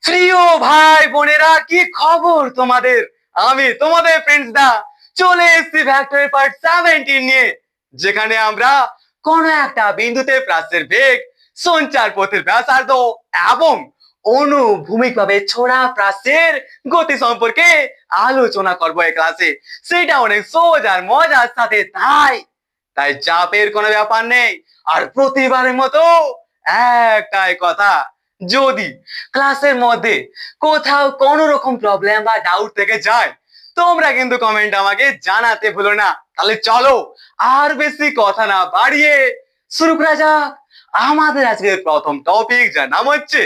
প্রিয় ভাই বোনেরা, কি খবর তোমাদের? আমি তোমাদের ফ্রেন্ডস দা চলে এসেছি ভেক্টরের পার্ট 17 নিয়ে, যেখানে আমরা কোন একটা বিন্দুতে প্রাসের বেগ, সঞ্চার পথের ব্যাসার্ধ এবং অনুভূমিকভাবে ছোড়া প্রাসের গতি সম্পর্কে আলোচনা করবো এই ক্লাসে। সেটা অনেক সহজ আর মজার সাথে, তাই তাই চাপের কোনো ব্যাপার নেই। আর প্রতিবারের মতো একটাই কথা, যদি ক্লাসের মধ্যে কোথাও কোনো রকম প্রবলেম বা ডাউট থেকে যায়, তোমরা কিন্তু কমেন্ট আমাকে জানাতে ভুলো না। তাহলে চলো আর বেশি কথা না বাড়িয়ে শুরু করা যাক আমাদের আজকের প্রথম টপিক, যার নাম হচ্ছে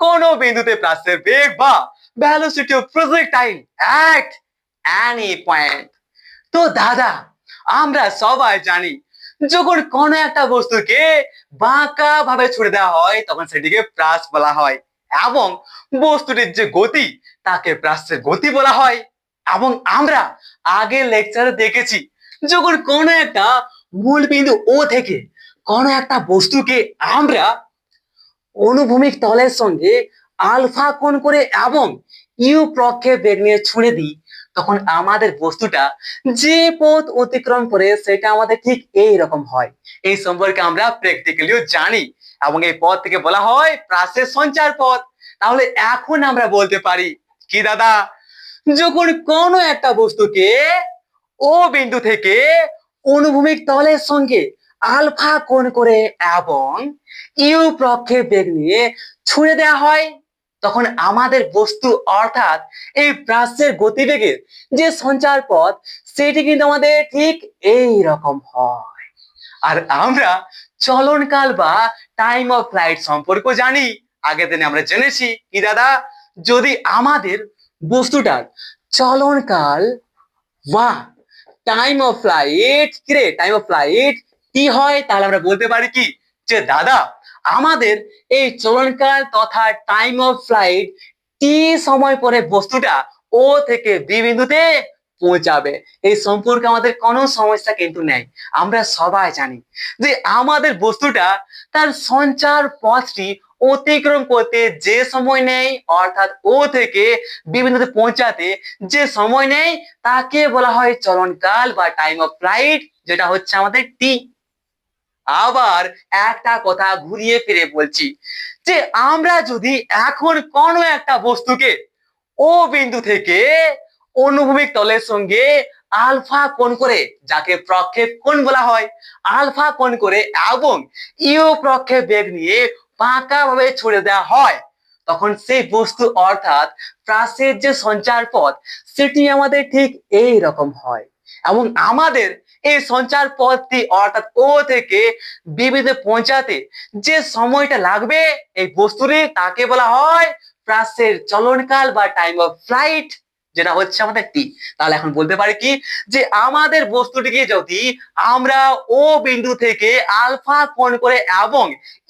কোন বিন্দুতে প্রাসের বেগ বা velocity of projectile at any point. তো দাদা, আমরা সবাই জানি যখন কোন একটা বস্তুকে বাঁকা ভাবে ছুড়ে দেওয়া হয় তখন সেটিকে প্রাস বলা হয়, এবং বস্তুটির যে গতি তাকে প্রাসের গতি বলা হয়। এবং আমরা আগের লেকচারে দেখেছি, যখন কোন একটা মূল বিন্দু ও থেকে কোন একটা বস্তুকে আমরা অনুভূমিক তলের সঙ্গে আলফা কোণ করে এবং ইউ প্রক্ষেপ বেগ নিয়ে ছুঁড়ে দিই, তখন আমাদের বস্তুটা যে পথ অতিক্রম করে সেটা আমাদের ঠিক এই রকম হয়। এই সম্পর্কে আমরা প্র্যাকটিক্যালিও জানি, এবং এই পথ থেকে বলা হয় প্রাসের সঞ্চার পথ। তাহলে এখন আমরা বলতে পারি কি দাদা, যখন কোনো একটা বস্তুকে ও বিন্দু থেকে অনুভূমিক তলের সঙ্গে আলফা কোণ করে এবং ইউ প্রক্ষেপ বেগ নিয়ে ছুঁড়ে দেওয়া হয়, তখন আমাদের বস্তু অর্থাৎ এই প্রাসের গতিবেগের যে সঞ্চার পথ সেটি কিন্তু আমাদের ঠিক এই রকম হয়। আর আমরা চলনকাল বা টাইম অফ ফ্লাইট সম্পর্কে জানি। আগের দিনে আমরা জেনেছি কি দাদা, যদি আমাদের বস্তুটার চলনকাল বা টাইম অফ ফ্লাইট কি হয়, তাহলে আমরা বলতে পারি কি যে দাদা, আমাদের এই চলনকাল তথা টাইম অফ ফ্লাইট টি সময় পরে বস্তুটা ও থেকে বি বিন্দুতে পৌঁছাবে। এই সম্পর্কে আমাদের কোনো সমস্যা কিন্তু নেই। আমরা সবাই জানি যে আমাদের বস্তুটা তার সঞ্চার পথটি অতিক্রম করতে যে সময় নেই, অর্থাৎ ও থেকে বি বিন্দুতে পৌঁছাতে যে সময় নেই, তাকে বলা হয় চলনকাল বা টাইম অফ ফ্লাইট, যেটা হচ্ছে আমাদের টি। আবার একটা কথা ঘুরিয়ে ফিরে বলছি যে আমরা যদি এখন কোনো একটা বস্তুকে ও বিন্দু থেকে অনুভূমিক তলের সঙ্গে আলফা কোণ করে, যাকে প্রক্ষেপ কোণ বলা হয়, আলফা কোণ করে এবং ইউ প্রক্ষেপ বেগ নিয়ে বাঁকা ভাবে ছুড়ে দেওয়া হয়, তখন সেই বস্তু অর্থাৎ প্রাসের যে সঞ্চার পথ সেটি আমাদের ঠিক এই রকম হয়। এবং আমাদের এই সঞ্চার পথটি অর্থাৎ ও থেকে বি বিন্দুতে পৌঁছাতে যে সময়টা লাগবে এই বস্তুটি, তাকে বলা হয় প্রাসের চলনকাল বা টাইম অফ ফ্লাইট, যেটা হচ্ছে আমাদের টি। তাহলে এখন বলতে পারি কি যে আমাদের বস্তুটিকে যদি আমরা ও বিন্দু থেকে আলফা কোণ করে এবং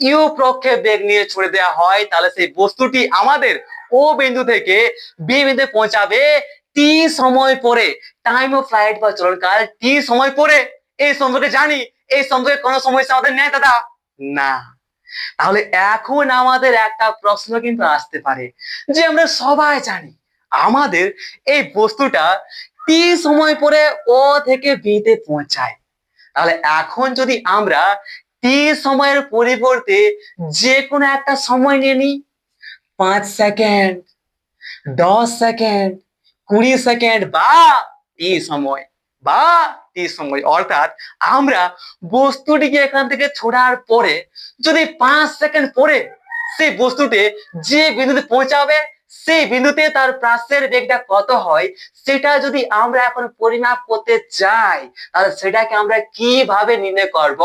ইউ প্রক্ষেপ বেগ নিয়ে ছুড়ে দেওয়া হয়, তাহলে সেই বস্তুটি আমাদের ও বিন্দু থেকে বি বিন্দুতে পৌঁছাবে টি সময় পরে, টাইম অফ ফ্লাইট বা চলনকাল টি সময় পরে। এই সম্পর্কে জানি, এই সম্পর্কে কোনো সমস্যা আমাদের নেই দাদা, না। তাহলে এখন আমাদের একটা প্রশ্ন কিন্তু আসতে পারে যে আমরা সবাই জানি আমাদের এই বস্তুটা টি সময় পরে ও থেকে বি তে পৌঁছায়। তাহলে এখন যদি আমরা টি সময়ের পরিবর্তে যে কোনো একটা সময় নিয়ে নিই, 5 সেকেন্ড, 10 সেকেন্ড, 20 সেকেন্ড বা টি সময়, অর্থাৎ আমরা বস্তুটিকে এখান থেকে ছোড়ার পরে যদি 5 সেকেন্ড পরে সেই বস্তুটি যে বিন্দুতে পৌঁছাবে, সেই বিন্দুতে তার প্রাসের বেগটা কত হয় সেটা যদি আমরা এখন পরিমাপ করতে চাই, তাহলে সেটাকে আমরা কিভাবে নির্ণয় করব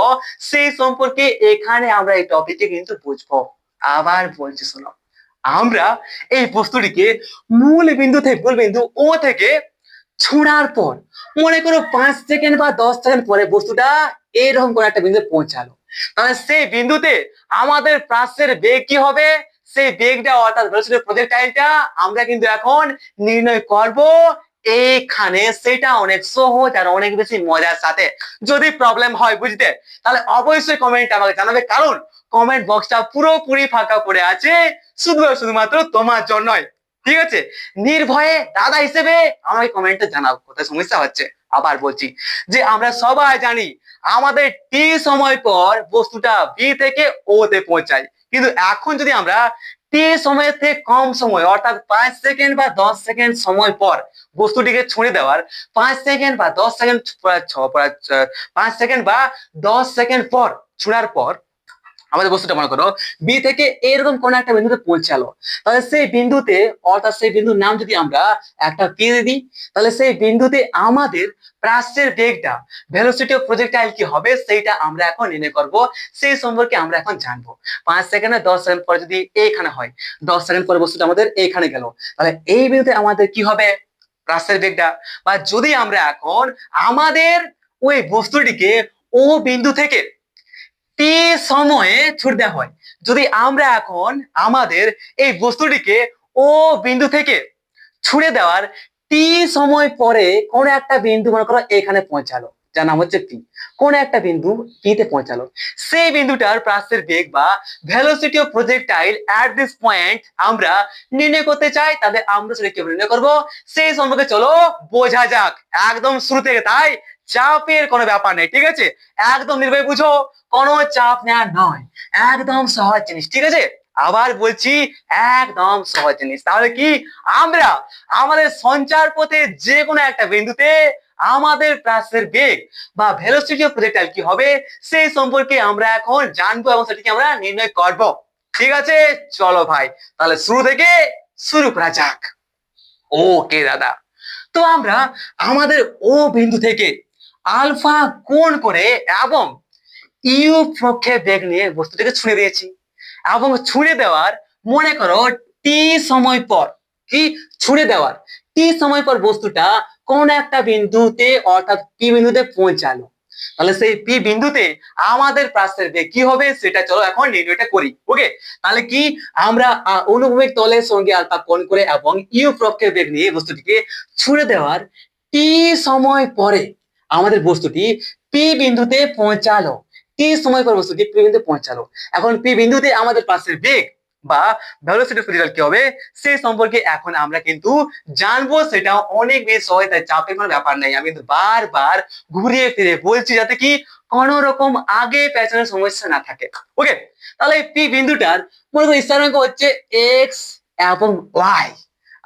সেই সম্পর্কে এখানে আমরা এই টপিকে কিন্তু বুঝবো। আবার বলছি শোনো, আমরা এই বস্তুটিকে মূল বিন্দু ও থেকে ছোঁড়ার পর মনে করো 5 সেকেন্ড বা 10 সেকেন্ড পরে বস্তুটা এরকম করে একটা বিন্দুতে পৌঁছালো, তাহলে সেই বিন্দুতে আমাদের প্রাসের বেগ কি হবে, সেই বেগটা অর্থাৎ ভেলোসিটি অফ প্রজেক্টাইলটা আমরা কিন্তু এখন নির্ণয় করব এইখানে। সেটা অনেক সহজ আর অনেক বেশি মজার সাথে। যদি প্রবলেম হয় বুঝতে, তাহলে অবশ্যই কমেন্ট আমাকে জানাবে, কারণ কমেন্ট বক্সটা পুরোপুরি ফাঁকা পড়ে আছে। শুধুমাত্র তোমার জন্যই। ঠিক আছে, নির্ভয়ে দাদা হিসেবে আমাকে কমেন্টে জানাও কোথায় সমস্যা হচ্ছে। আবার বলছি যে আমরা সবাই জানি আমাদের টি সময় পর বস্তুটা বি থেকে ও তে পৌঁছায়, কিন্তু এখন যদি আমরা টি সময়ের থেকে কম সময় অর্থাৎ 5 সেকেন্ড বা 10 সেকেন্ড সময় পর বস্তুটিকে ছুঁড়ে দেওয়ার 5 সেকেন্ড বা 10 সেকেন্ড 5 সেকেন্ড বা 10 সেকেন্ড পর ছুঁড়ার পর আমাদের বস্তুটা মনে করো বি থেকে এরকম কোন একটা বিন্দুতে পৌঁছালো, তাহলে সেই বিন্দুতে অর্থাৎ সেই বিন্দুর নাম যদি আমরা একটা পি দিই, তাহলে সেই বিন্দুতে আমাদের প্রাচ্যের বেগটা ভেলোসিটি অফ প্রজেক্টাইল কি হবে সেইটা আমরা এখন নির্ণয় করব। সেই সম্পর্কে আমরা এখন জানবো। 5 সেকেন্ড 10 সেকেন্ড পরে যদি এইখানে হয়, 10 সেকেন্ড পরে বস্তুটা আমাদের এইখানে গেল, তাহলে এই বিন্দুতে আমাদের কি হবে প্রাচ্যের বেগটা। বা যদি আমরা এখন আমাদের ওই বস্তুটিকে ও বিন্দু থেকে টি সময়ে ছুট দেওয়া হয়, যদি আমরা এখন আমাদের এই বস্তুটিকে ও বিন্দু থেকে ছুড়ে দেওয়ার টি সময় পরে কোন একটা বিন্দু মনে করো এখানে পৌঁছালো, যার নাম হচ্ছে পি, কোন একটা বিন্দু পি তে পৌঁছালো, সেই বিন্দুটার প্রাচ্যের বেগ বা velocity of projectile at this point আমরা নির্ণয় করতে চাই, তাহলে আমরা সেটা কিভাবে নির্ণয় করবো সেই সম্পর্কে চলো বোঝা যাক একদম শুরু থেকে। তাই চাপের কোনো ব্যাপার নেই, ঠিক আছে, একদম নির্ভয় বুঝো, কোনো চাপ নেওয়ার নয়, একদম সহজ জিনিস। ঠিক আছে, আবার বলছি একদম সহজ জিনিস। তাহলে কি আমরা আমাদের সঞ্চার পথে যে কোনো একটা বিন্দুতে আমাদের প্রাচ্যের বেগ বা ভেলোসিটি অফ প্রজেক্টাইল কি হবে সেই সম্পর্কে আমরা এখন জানবো এবং সেটিকে আমরা নির্ণয় করব। ঠিক আছে, চলো ভাই তাহলে শুরু থেকে শুরু করা যাক। ওকে দাদা, তো আমরা আমাদের ও বিন্দু থেকে আলফা কোণ করে এবং ইউ পক্ষে বেগ নিয়ে বস্তুটিকে ছুঁড়ে দিয়েছি, এবং ছুঁড়ে দেওয়ার মনে করো টি সময় পর কি ছুঁড়ে দেওয়ার টি সময় পর বস্তুটা কোন একটা বিন্দুতে অর্থাৎ পি বিন্দুতে পৌঁছালো, তাহলে সেই পি বিন্দুতে আমাদের প্রাচ্যের বেগ কি হবে সেটা চলো এখন নির্ণয়টা করি। ওকে, তাহলে কি আমরা অনুভূমিক তলের সঙ্গে আলফা কোণ করে এবং ইউ পক্ষের বেগ নিয়ে বস্তুটিকে ছুঁড়ে দেওয়ার টি সময় পরে আমাদের বস্তুটি পি বিন্দুতে পৌঁছালো, টি সময় পর বস্তুটি পি বিন্দুতে পৌঁছালো। এখন পি বিন্দুতে আমাদের প্রাচ্যের বেগ বা ভেলোসিটি অফ প্রজেক্টাইল কি হবে সেই সম্পর্কে এখন আমরা কিন্তু জানবো, সেটা অনেক বেশি সহজ, তাই চাপের কোনো ব্যাপার নেই। আমি কিন্তু বারবার ঘুরিয়ে ফিরে বলছি যাতে কি কোনো রকম আগে পেছনের সমস্যা না থাকে। ওকে, তাহলে পি বিন্দুটার মূলত স্থানাঙ্ক হচ্ছে এক্স এবং ওয়াই।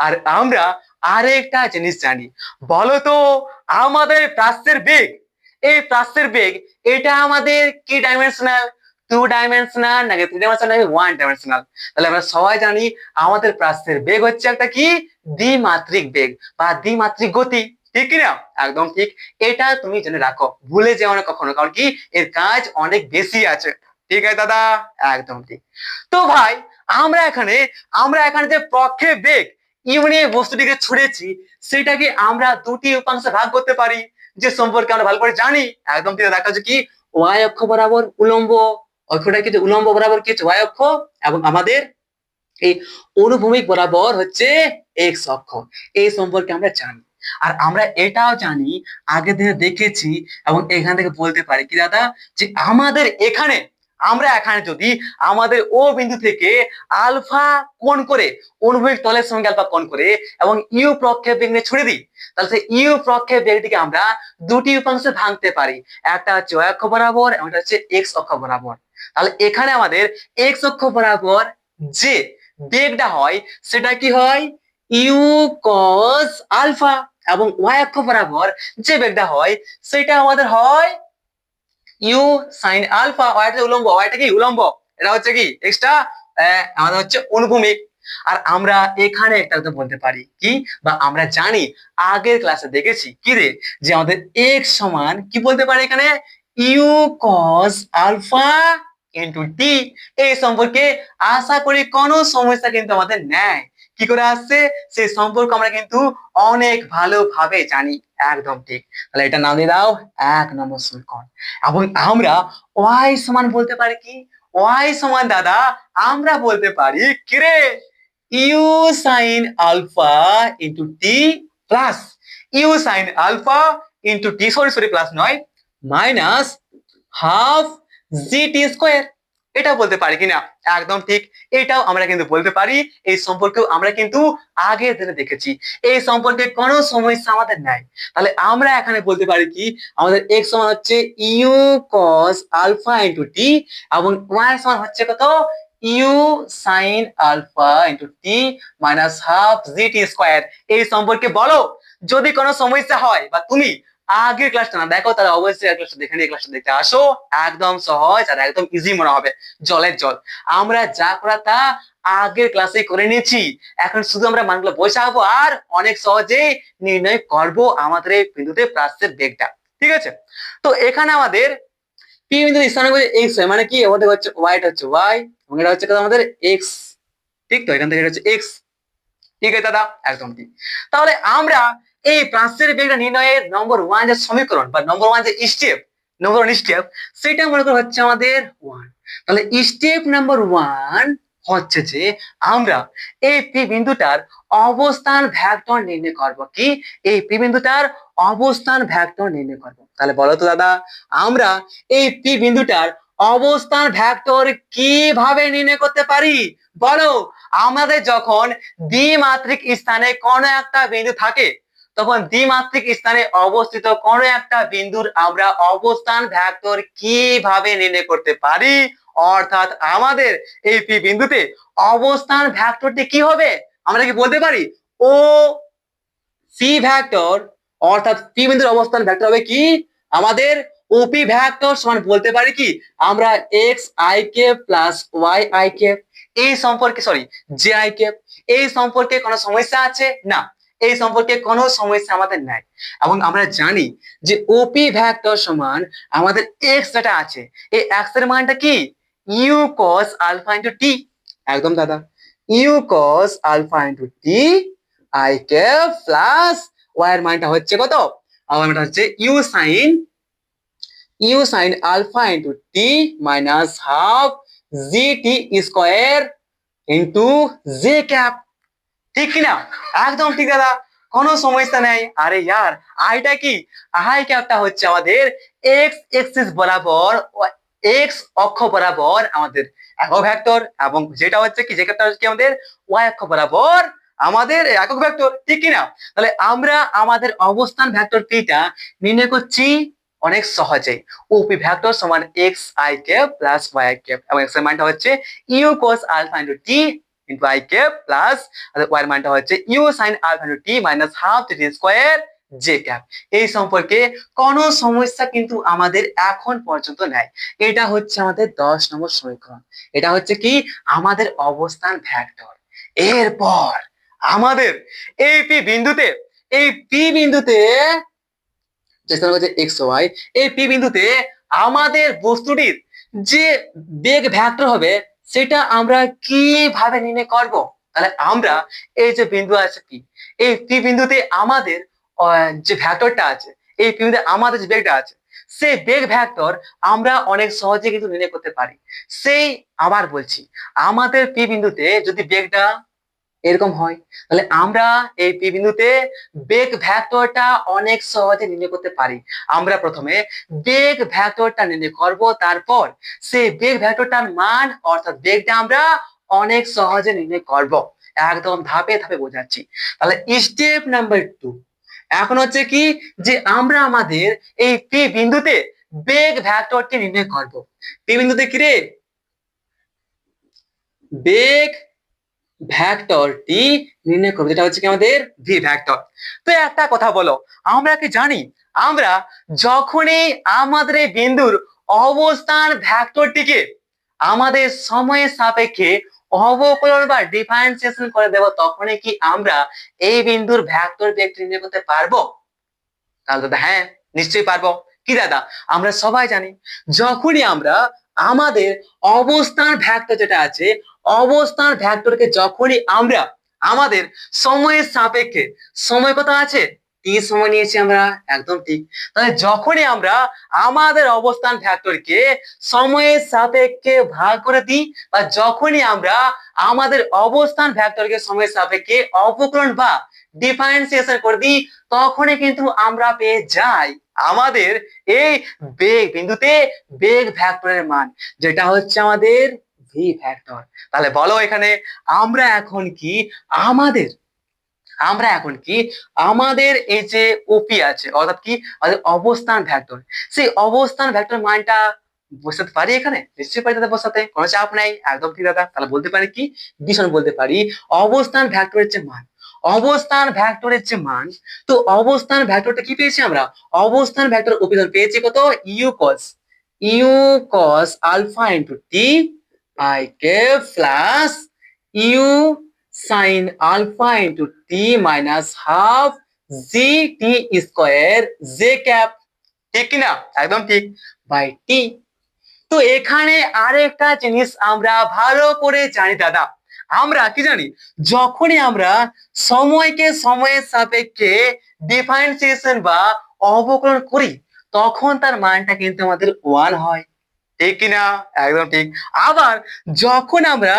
আর আমরা আরেকটা জিনিস জানি, বলতো আমাদের প্রাচ্যের বেগ, এই প্রাচ্যের বেগ এটা আমাদের কি ডাইমেনশনাল, 2 ডাইমেনশনাল নাকি 3 ডাইমেনশনাল নাকি 1 ডাইমেনশনাল? তাহলে আমরা সবাই জানি আমাদের প্রাচ্যের বেগ হচ্ছে একটা কি দ্বিমাত্রিক বেগ বা দ্বিমাত্রিক গতি, ঠিক কিনা? একদম ঠিক, এটা তুমি জেনে রাখো, ভুলে যেও না কখনো, কারণ কি এর কাজ অনেক বেশি আছে। ঠিক আছে দাদা, একদম ঠিক। তো ভাই আমরা এখানে যে প্রক্ষেপ বেগ ইউ নিয়ে বস্তুটিকে ছুড়েছি সেটাকে আমরা দুটি উপাংশে ভাগ করতে পারি, যে সম্পর্কে আমরা ভালো করে জানি। একদম ঠিক, দেখা যাচ্ছে কি ওয়াই অক্ষ বরাবর উলম্ব অক্ষটা কি উলম্ব বরাবর কি ওয়াই অক্ষ, এবং আমাদের এই অনুভূমিক বরাবর হচ্ছে এক্স অক্ষ, এই সম্পর্কে আমরা জানি। আর আমরা এটাও জানি, আগে থেকে দেখেছি এবং এখান থেকে বলতে পারি কি দাদা, যে আমরা এখানে যদি আমাদের ও বিন্দু থেকে আলফা কোণ করে অনুভূমিক তলের সঙ্গে আলফা কোণ করে এবং ইউ প্রক্ষেপ বেগ নিয়ে ছুড়ে দিই, তাহলে সেই ইউ প্রক্ষেপ বেগটিকে আমরা দুটি উপাংশে ভাঙতে পারি, একটা হচ্ছে ওয়াই অক্ষ বরাবর এবং একটা হচ্ছে এক্স অক্ষ বরাবর। তাহলে এখানে আমাদের এক্স অক্ষ বরাবর যে বেগটা হয় সেটা কি হয় ইউ কস আলফা, এবং ওয়াই অক্ষ বরাবর যে বেগটা হয় সেটা আমাদের হয় ইউ সাইন আলফা। ওয়াইটা উলম্ব, ওয়াইটা কি উলম্ব, এটা হচ্ছে কি এক্সট্রা, আমাদের হচ্ছে অনুভূমিক। আর আমরা এখানে একটা কথা বলতে পারি কি, বা আমরা জানি আগের ক্লাসে দেখেছি কি রে, যে আমাদের এক্স সমান কি বলতে পারি এখানে ইউ কস আলফা ইন্টু টি। এই সম্পর্কে আশা করি কোনো সমস্যা কিন্তু আমাদের নেই। কি করে আসছে সেই সম্পর্ক আমরা কিন্তু অনেক ভালোভাবে জানি। একদম ঠিক, তাহলে এটা নাম দিয়ে দাও 1 নম্বর সমীকরণ। এবং আমরা ওয়াই সমান বলতে পারি কি, ওয়াই সমান দাদা আমরা বলতে পারি কি রে u sine alpha into t plus u sine alpha into t, sorry plus নয়, minus half g t square. এটা বলতে পারি কিনা? একদম ঠিক, এটাও আমরা কিন্তু বলতে পারি। এই সম্পর্কেও আমরা কিন্তু আগের দিনে দেখেছি। এই সম্পর্কে কোনো সমস্যা আমাদের নাই। তাহলে আমরা এখানে বলতে পারি কি, আমাদের x সমান হচ্ছে u cos alpha into t, এবং y সমান হচ্ছে কত, u sine alpha into t minus half g t square. এই সম্পর্কে বলো যদি কোনো সমস্যা হয়, বা তুমি আগের ক্লাসটা না দেখো তাহলে অবশ্যই এই ক্লাসটা দেখে নিয়ে ক্লাসটা দেখতে আসো। একদম সহজ আর একদম ইজি মনে হবে, জলের জল। আমরা যা করা তা আগের ক্লাসে করে নিয়েছি, এখন শুধু আমরা মানগুলো বসাবো আর অনেক সহজেই নির্ণয় করব আমাদের এই বিন্দুতে প্রাচ্যের বেগটা। ঠিক আছে, তো এখানে আমাদের পি বিন্দুর স্থানে এক্স হয়, মানে কি আমাদের হচ্ছে ওয়াইটা হচ্ছে ওয়াই এবং এটা হচ্ছে আমাদের এক্স। ঠিক তো, এখান থেকে এটা হচ্ছে এক্স। ঠিক আছে দাদা, একদম ঠিক। তাহলে আমরা এই প্রাচ্যের বেগটা নির্ণয়ের নম্বর ওয়ান যে সমীকরণ বা নম্বর ওয়ান যে স্টেপ, নম্বর ওয়ান স্টেপ, সেটা মনে করো হচ্ছে আমাদের ওয়ান। তাহলে স্টেপ নাম্বার ওয়ান হচ্ছে যে আমরা এই পি বিন্দুটার অবস্থান ভেক্টর নির্ণয় করব। কি, এই পি বিন্দুটার অবস্থান ভেক্টর নির্ণয় করব। তাহলে বলো তো দাদা, আমরা এই পি বিন্দুটার অবস্থান ভেক্টর কিভাবে নির্ণয় করতে পারি বলো? আমাদের যখন দ্বিমাত্রিক স্থানে কোনো একটা বিন্দু থাকে, তখন দ্বিমাত্রিক স্থানে অবস্থিত কোনো একটা বিন্দুর আমরা অবস্থান ভেক্টর কিভাবে নির্ণয় করতে পারি, অর্থাৎ আমাদের এই পি বিন্দুতে অবস্থান ভেক্টরটি কি হবে আমরা কি বলতে পারি? ও সি ভেক্টর, অর্থাৎ পি বিন্দুর অবস্থান ভেক্টর হবে কি আমাদের ওপি ভেক্টর সমান বলতে পারি কি আমরা x i cap plus y i cap. এই সম্পর্কে সরি জে আই ক্যাপ, এই সম্পর্কে কোনো সমস্যা আছে না? এই সম্পর্কে কোনো সমস্যা আমাদের নাই। এবং আমরা জানি যে ওপি ভেক্টর সমান আমাদের এক্স যেটা আছে, এই এক্স এর মানটা কি u cos alpha into t. একদম দাদা, u cos alpha into t i cap plus y এর মানটা হচ্ছে কত, আমার মানটা হচ্ছে u sine alpha into t minus half g t square into j cap. ঠিক কিনা? একদম ঠিক দাদা, কোনো সমস্যা নেই। আরে ইয়ার, আইটা কি, আই ক্যাপটা হচ্ছে আমাদের এক্স এক্সিস বরাবর, এক্স অক্ষ বরাবর আমাদের একক ভেক্টর, এবং যেটা হচ্ছে কি, যে ক্যাপটা হচ্ছে কি আমাদের ওয়াই অক্ষ বরাবর আমাদের একক ভেক্টর। ঠিক কিনা? তাহলে আমরা আমাদের অবস্থান ভেক্টর পিটা নির্ণয় করছি অনেক সহজেই। ওপি ভেক্টর সমান x i cap plus y i cap, এবং এক্স এর মানটা হচ্ছে u cos alpha into t into i cap plus y এর মানটা হচ্ছে u sine alpha into t minus half t square j cap. এই সম্পর্কে কোনো সমস্যা কিন্তু আমাদের এখন পর্যন্ত নাই। এটা হচ্ছে আমাদের 10 নম্বর সমীকরণ, এটা হচ্ছে কি আমাদের অবস্থান ভেক্টর। এরপর আমাদের এই পি বিন্দুতে, এই পি বিন্দুতে যেটা হচ্ছে এক্স ওয়াই, এই পি বিন্দুতে আমাদের বস্তুটির যে বেগ ভেক্টর হবে সেটা আমরা কিভাবে নির্ণয় করব? তাহলে আমরা এই যে বিন্দু আছে পি, এই পি বিন্দুতে আমাদের যে ভেক্টরটা আছে, এই পি বিন্দুতে আমাদের যে বেগটা আছে, সেই বেগ ভেক্টর আমরা অনেক সহজে কিন্তু নির্ণয় করতে পারি। সেই আবার বলছি, আমাদের পি বিন্দুতে যদি বেগটা এরকম হয়, তাহলে আমরা এই পি বিন্দুতে বেগ ভেক্টরটা অনেক সহজে নির্ণয় করতে পারি। আমরা প্রথমে বেগ ভেক্টরটা নির্ণয় করব, তারপর সেই বেগ ভেক্টরটার মান অর্থাৎ বেগটা আমরা অনেক সহজে নির্ণয় করব। একদম ধাপে ধাপে বোঝাচ্ছি। তাহলে স্টেপ নাম্বার 2 এখন হচ্ছে কি, যে আমরা আমাদের এই পি বিন্দুতে বেগ ভেক্টরটি নির্ণয় করব। পি বিন্দুতে কি রে, বেগ ভেক্টরটি নির্ণয় করবো, যেটা হচ্ছে কি আমাদের ভি ভেক্টর। তো একটা কথা বলো, আমরা কি জানি আমরা যখনই আমাদের এই বিন্দুর অবস্থান ভেক্টরটিকে আমাদের সময়ের সাপেক্ষে অবকলন বা ডিফারেন্সিয়েশন করে দেব, তখনই কি আমরা এই বিন্দুর ভেক্টর বেগটি নির্ণয় করতে পারবো? তাহলে দাদা হ্যাঁ, নিশ্চয়ই পারবো। কি দাদা, আমরা সবাই জানি যখনই আমরা আমাদের অবস্থান ভেক্টর যেটা আছে, অবস্থান ভেক্টরকে যখনই আমরা আমাদের সময়ের সাপেক্ষে, সময় কত আছে, টি সময় নিয়েছি আমরা, একদম ঠিক। তাহলে যখনই আমরা আমাদের অবস্থান ভেক্টরকে সময়ের সাপেক্ষে ভাগ করে দিই, বা যখনই আমরা আমাদের অবস্থান ভেক্টরকে সময়ের সাপেক্ষে অবকলন বা ডিফারেন্সিয়েশন করে দিই, তখনই কিন্তু আমরা পেয়ে যাই আমাদের এই বেগ বিন্দুতে বেগ ভেক্টরের মান, যেটা হচ্ছে আমাদের ভি ভেক্টর। তাহলে বলো এখানে আমরা এখন কি আমাদের আমরা এখন কি আমাদের এই যে ওপি আছে, অর্থাৎ কি আমাদের অবস্থান ভেক্টর, সেই অবস্থান ভেক্টর মানটা বসাতে পারি এখানে? নিশ্চয়ই পারি দাদা, বসাতে কোনো চাপ নাই। একদম ঠিক দাদা। তাহলে বলতে পারি কি, ভীষণ বলতে পারি অবস্থান ভেক্টরের যে মান, অবস্থান ভেক্টরের যে মান, তো অবস্থান ভেক্টরটা কি পেয়েছি আমরা? অবস্থান ভেক্টর ওপি পেয়েছি কত? U cos alpha into t i k plus u sine alpha into t minus half g t square j cap. ঠিক কিনা? একদম ঠিক, বাই টি। তো এখানে আরেকটা জিনিস আমরা ভালো করে জানি দাদা, আমরা কি জানি, যখনই আমরা সময়কে সময়ের সাপেক্ষে ডিফারেন্সিয়েশন বা অবকলন করি, তখন তার মানটা কিন্তু আমাদের 1 হয়। ঠিক কিনা? একদম ঠিক। আবার যখন আমরা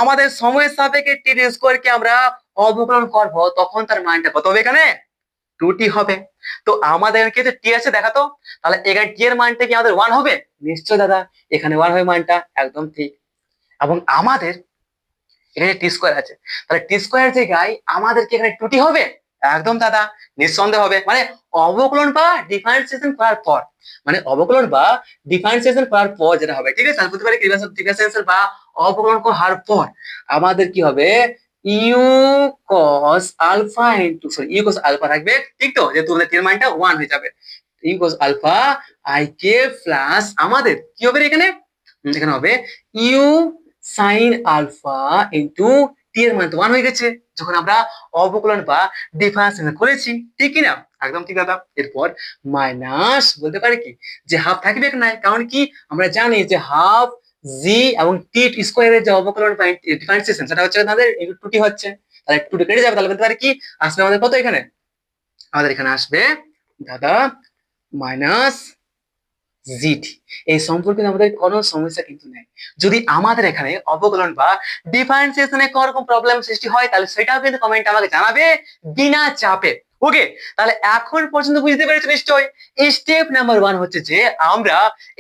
আমাদের সময়ের সাপেক্ষে টি স্কোয়ারকে আমরা অবকলন করব, তখন তার মানটা কত হবে? এখানে 2t হবে। তো আমাদের কি টি আছে দেখাতো, তাহলে এখানে টি এর মানটা কি আমাদের 1 হবে? নিশ্চয় দাদা, এখানে 1 হবে মানটা, একদম ঠিক। এবং আমাদের এখানে টি স্কোয়ার আছে, তাহলে টি স্কোয়ার জায়গায় আমাদের কি এখানে 2t হবে? একদম দাদা, নিঃসন্দেহ হবে। মানে অবকলন বা ডিফারেন্সিয়েশন করার পর, মানে অবকলন বা ডিফারেন্সিয়েশন করার পর যেটা হবে, ঠিক আছে, আমি বলতে পারি ডিফারেন্সিয়েশন বা অবকলন করার পর আমাদের কি হবে? U cos alpha into, sorry, u cos alpha থাকবে, ঠিক তো, যেহেতু আমাদের টি এর মানটা 1 হয়ে যাবে। U cos alpha i k plus আমাদের কি হবে এখানে? এখানে হবে u sine alpha into t এর মান তো 1 হয়ে গেছে যখন আমরা অবকলন বা ডিফারেন্সিয়েশন করেছি, ঠিক কি না? একদম ঠিক দাদা। এরপর মাইনাস বলতে পারি কি, যে হাফ থাকবে না, কারণ কি আমরা জানি যে হাফ জি এবং টি স্কোয়ারের যে অবকলন বা ডিফারেন্সিয়েশন, সেটা হচ্ছে আমাদের ইনটু 2t হচ্ছে। তাহলে 2t কেটে যাবে, তাহলে বলতে পারি কি আসবে আমাদের কত? এখানে আমাদের এখানে আসবে দাদা মাইনাস জিটি। এই সম্পর্কে আমাদের কোনো সমস্যা কিন্তু নেই। যদি আমাদের এখানে অবকলন বা ডিফারেন্সিয়েশনে কোনো রকম প্রবলেম সৃষ্টি হয়, তাহলে সেটাও কিন্তু কমেন্টে আমাকে জানাবে বিনা চাপে। ওকে, তাহলে এখন পর্যন্ত বুঝতে পেরেছো নিশ্চয়। স্টেপ নাম্বার 1 হচ্ছে যে আমরা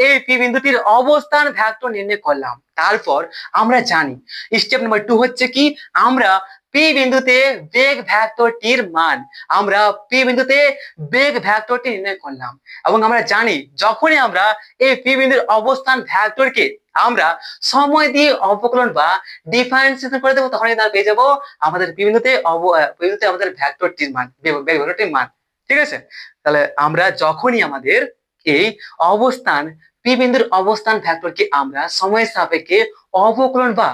এই পি বিন্দুটির অবস্থান ভেক্টর নির্ণয় করলাম। তারপর আমরা জানি স্টেপ নাম্বার 2 হচ্ছে কি, আমরা পি বিন্দুতে বেগ ভেক্টরটির মান, আমরা পি বিন্দুতে বেগ ভেক্টরটি নির্ণয় করলাম। এবং আমরা জানি যখনই আমরা এই পি বিন্দুর অবস্থান ভেক্টরকে আমরা সময় দিয়ে অবকলন বা ডিফারেন্সিয়েশন করে দেবো, তখনই আমরা পেয়ে যাবো আমাদের পি বিন্দুতে আমাদের ভেক্টরটির মান, বেগ ভেক্টরটির মান। ঠিক আছে? তাহলে আমরা যখনই আমাদের এই অবস্থান পি বিন্দুর অবস্থান ভেক্টরকে আমরা সময়ের সাপেক্ষে অবকলন বা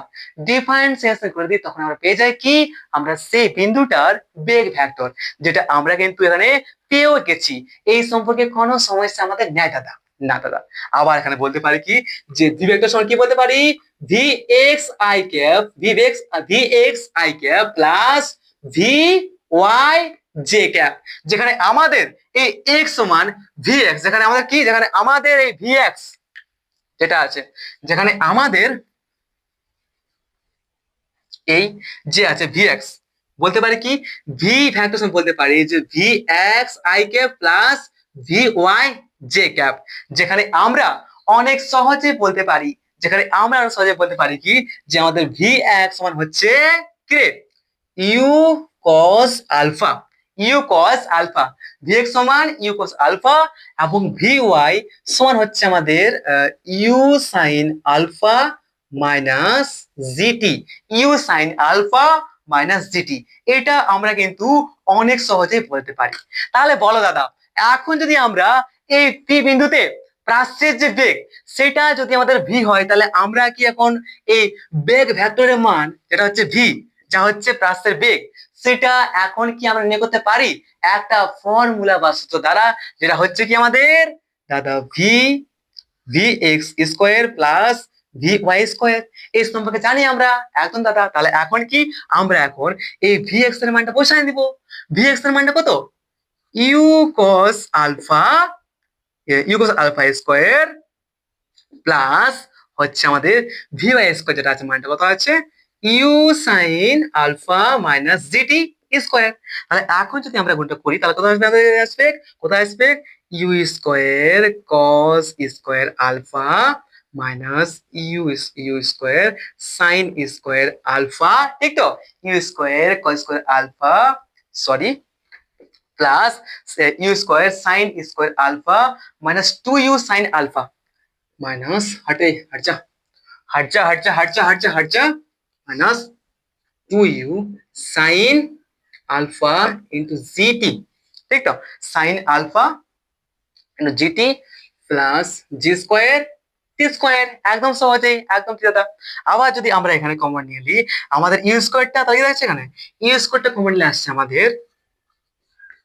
ডিফারেন্সিয়েশন করে দিই, তখন আমরা পেয়ে যাই কি, আমরা সেই বিন্দুটার বেগ ভেক্টর, যেটা আমরা কিন্তু এখানে পেয়েও গেছি। এই সম্পর্কে কোনো সমস্যা আমাদের নেই দাদা, না দাদা। আবার এখানে বলতে পারি কি, যে ভি ভেক্টর সমান কি বলতে পারি? V x i cap v x i cap plus v y j cap, যেখানে আমাদের এই এক্স সমান ভি এক্স, যেখানে আমাদের কি, যেখানে আমাদের এই ভি এক্স যেটা আছে, যেখানে আমাদের এই যে আছে ভি এক্স, বলতে পারি কি ভি ভ্যাক্টর বলতে পারি যে v x i cap plus v y j cap, যেখানে আমরা অনেক সহজে বলতে পারি, কি, যে আমাদের ভি এক্স সমান হচ্ছে কি, u cos alpha, v x সমান ইউ কস আলফা, এবং ভি ওয়াই সমান হচ্ছে আমাদের u sine alpha minus g t, এটা আমরা কিন্তু অনেক সহজেই বলতে পারি। তাহলে বলো দাদা, এখন যদি আমরা এই পি বিন্দুতে প্রাচ্যের যে বেগ, সেটা যদি আমাদের ভি হয়, তাহলে আমরা কি এখন এই বেগ ভেক্টরের মান, যেটা হচ্ছে ভি, যা হচ্ছে প্রাচ্যের বেগ, সেটা এখন কি আমরা নির্ণয় করতে পারি একটা ফর্মুলা বা সূত্র দ্বারা, যেটা হচ্ছে কি আমাদের দাদা v x square plus v y square. এই সম্পর্কে জানি আমরা, একদম দাদা। তাহলে এখন কি, আমরা এখন এই ভি এক্স এর মানটা বসাই দিব। ভি এক্স এর মানটা কত? U cos alpha square plus হচ্ছে আমাদের ভি ওয়াই স্কোয়ার, যেটা আছে মানটা কত আছে, u sine alpha minus g t square. তাহলে এখন যদি আমরা গুণটা করি, তাহলে কোথায় আসবে? কোথায় আসবে? U square cos square alpha minus u square sine square alpha, ঠিক তো? U square cos square alpha, sorry, plus u square sine square alpha minus 2u sine alpha minus হট যা minus 2u sine alpha into g t, ঠিক তো? Sine alpha into g t plus g square t square, একদম সহজেই, একদম ঠিক কথা। আবার যদি আমরা এখানে কমন নিয়ে নিই, আমাদের ইউ স্কোয়ারটা তাই যাচ্ছে, এখানে ইউ স্কোয়ারটা কমন নিয়ে আসছে আমাদের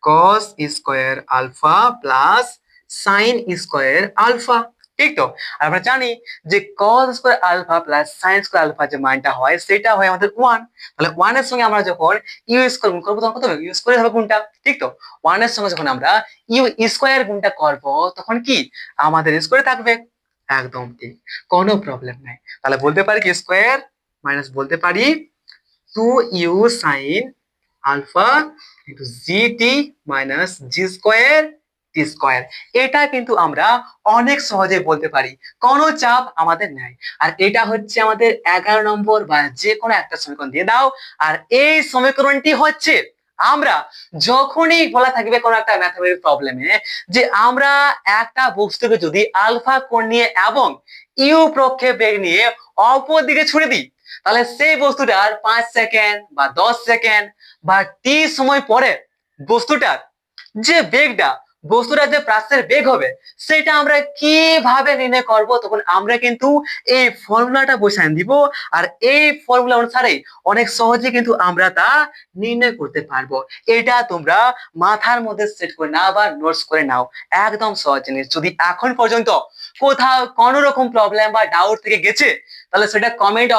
cos square alpha plus sine square alpha, ঠিক তো? আর আমরা জানি যে cos square alpha plus sine square alpha যে মানটা হয় সেটা হয় আমাদের 1। তাহলে 1 এর সঙ্গে আমরা যখন ইউ স্কোয়ার গুণ করবো তখন কত হবে? ইউ স্কোয়ার হবে গুণটা, ঠিক তো? 1 এর সঙ্গে যখন আমরা ইউ স্কোয়ার গুণটা করব তখন কি আমাদের স্কোয়ার থাকবে, একদম ঠিক, কোনো প্রবলেম নাই। তাহলে বলতে পারি কি স্কোয়ার মাইনাস বলতে পারি 2u sine alpha into g t minus g square t square. এটা কিন্তু আমরা অনেক সহজে বলতে পারি, কোনো চাপ আমাদের নাই। আর এটা হচ্ছে আমাদের 11 নম্বর বা যে কোনো একটা সমীকরণ দিয়ে দাও। আর এই সমীকরণটি হচ্ছে আমরা যখনই বলা থাকবে কোনো একটা ম্যাথমেটিক্যাল প্রবলেমে যে আমরা একটা বস্তুকে যদি আলফা কোণ নিয়ে এবং ইউ প্রক্ষেপ বেগ নিয়ে অপর দিকে ছুড়ে দিই, তাহলে সেই বস্তুটার 5 সেকেন্ড বা 10 সেকেন্ড বা টি সময় পরে বস্তুটার যে বেগটা, বস্তুটার যে প্রাসের বেগ হবে সেটা আমরা কিভাবে নির্ণয় করব, তখন আমরা কিন্তু এই ফর্মুলাটা বসায় দিব। আর এই ফর্মুলা অনুসারে অনেক সহজে কিন্তু আমরা তা নির্ণয় করতে পারবো। এটা তোমরা মাথার মধ্যে সেট করে নাও বা নোটস করে নাও, একদম সহজ জিনিস। যদি এখন পর্যন্ত কোথাও কোনো রকম প্রবলেম বা ডাউট থেকে গেছে তাহলে সেটা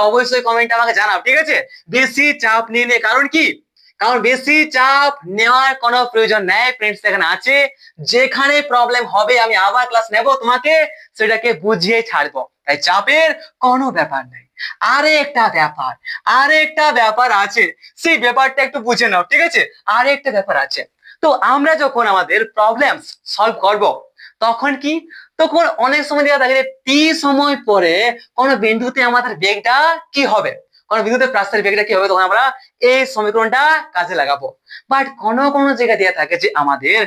অবশ্যই কমেন্ট আমাকে জানাও, ঠিক আছে? বেশি চাপ নিয়ে নে, কারণ কি, কারণ বেশি চাপ নেওয়ার কোনো প্রয়োজন নেই ফ্রেন্ডস, এখানে আছে যেখানে প্রবলেম হবে আমি আবার ক্লাস নেব, তোমাকে সেটাকে বুঝিয়ে ছাড়বো, তাই চাপের কোনো ব্যাপার নেই। আরেকটা ব্যাপার আছে, সেই ব্যাপারটা একটু বুঝে নাও, ঠিক আছে? আরেকটা ব্যাপার আছে। তো আমরা যখন আমাদের প্রবলেম সলভ করব তখন কি, তখন অনেক সময় দেখা থাকে টি সময় পরে কোনো বিন্দুতে আমাদের বেগটা কি হবে, কোনো বিন্দুতে প্রাসের বেগটা কি হবে, তখন আমরা এই সমীকরণটা কাজে লাগাবো। বাট কোনো জায়গা দেওয়া থাকে যে আমাদের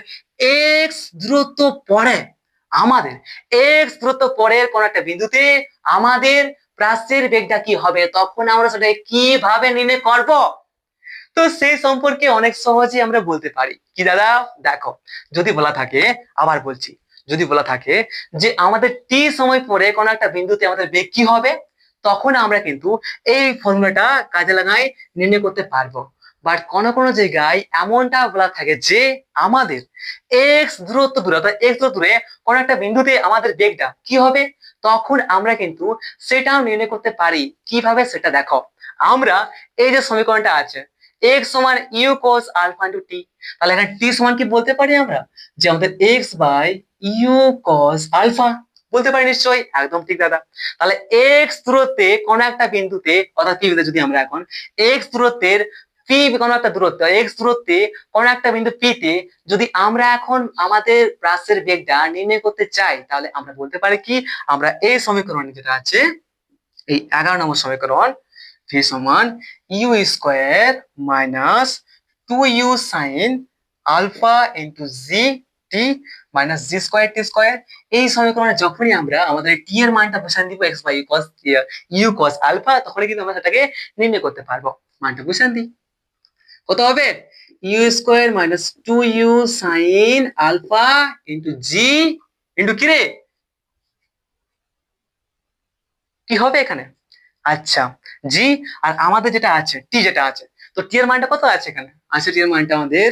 এক্স দূরত্ব পরে, আমাদের এক্স দূরত্ব পরের কোন একটা বিন্দুতে আমাদের প্রাসের বেগটা কি হবে, তখন আমরা সেটা কিভাবে নির্ণয় করব। তো সেই সম্পর্কে অনেক সহজে আমরা বলতে পারি কি দাদা, দেখো, যদি বলা থাকে, আবার বলছি, যদি বলা থাকে যে আমাদের টি সময় পরে কোন একটা বিন্দুতে আমাদের বেগ কি হবে, তখন আমরা কিন্তু এই ফর্মুলাটা কাজে লাগাই নির্ণয় করতে পারবো। বাট কোনো জায়গায় এমনটা বলা থাকে যে আমাদের এক্স দূরত্ব দূরে, অর্থাৎ এক্স দূরে কোন একটা বিন্দুতে আমাদের বেগটা কি হবে, তখন আমরা কিন্তু সেটাও নির্ণয় করতে পারি। কিভাবে সেটা দেখো, আমরা এই যে সমীকরণটা আছে x সমান ইউ cos আলফা ইন্টু টি, তাহলে এখানে টি সমান কি বলতে পারি আমরা যে আমাদের x by u cos alpha, বলতে পারি নিশ্চয়ই, একদম ঠিক দাদা। তাহলে x দূরত্বে কোন একটা বিন্দুতে, অর্থাৎ পি বিন্দুতে যদি আমরা এখন x দূরত্বের পি কোন একটা দূরত্ব x দূরত্বে কোন একটা বিন্দু পি তে যদি আমরা এখন আমাদের প্রাসের বেগটা নির্ণয় করতে চাই, তাহলে আমরা বলতে পারি কি, আমরা এই সমীকরণ যেটা আছে এই 11 নম্বর সমীকরণ ভি সমান u square minus 2u sine alpha into g t minus g square t square, এই সমীকরণে যখনই আমরা আমাদের টি এর মানটা বসান দিব x by u cos alpha, তখন কিন্তু আমরা সেটাকে নির্ণয় করতে পারবো। মানটা বসান দিই, কত হবে? U square minus 2u sine alpha into g into কি রে, কি হবে এখানে, আচ্ছা জি, আর আমাদের যেটা আছে টি যেটা আছে, তো টি এর মানটা কত আছে এখানে, আছে টি এর মানটা আমাদের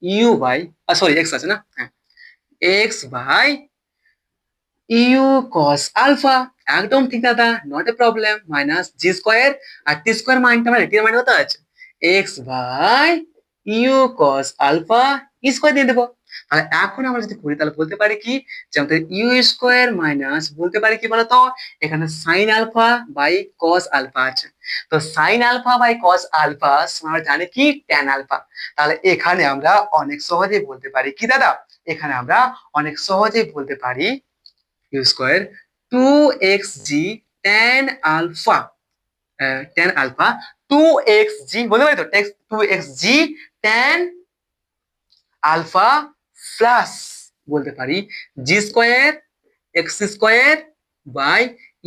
ইউ বাই, সরি এক্স আছে না, হ্যাঁ, x by u cos alpha, একদম ঠিক দাদা, not a problem, minus g square, আর টি স্কোয়ার মানটা মানে টি এর মানটা কত আছে, x by u cos alpha square দিয়ে দেবো। তাহলে এখন আমরা যদি করি তাহলে বলতে পারি কি যে আমাদের ইউ স্কোয়ার মাইনাস বলতে পারি কি বলতো এখানে sine alpha by cos alpha আছে। তো sine alpha by cos alpha আমরা জানি কি ট্যান আলফা। তাহলে এখানে আমরা অনেক সহজেই বলতে পারি কি দাদা, এখানে আমরা অনেক সহজেই বলতে পারি u square two x g tan alpha, tan alpha two x g বলতে পারি তো two x g tan alpha plus বলতে পারি g square x square by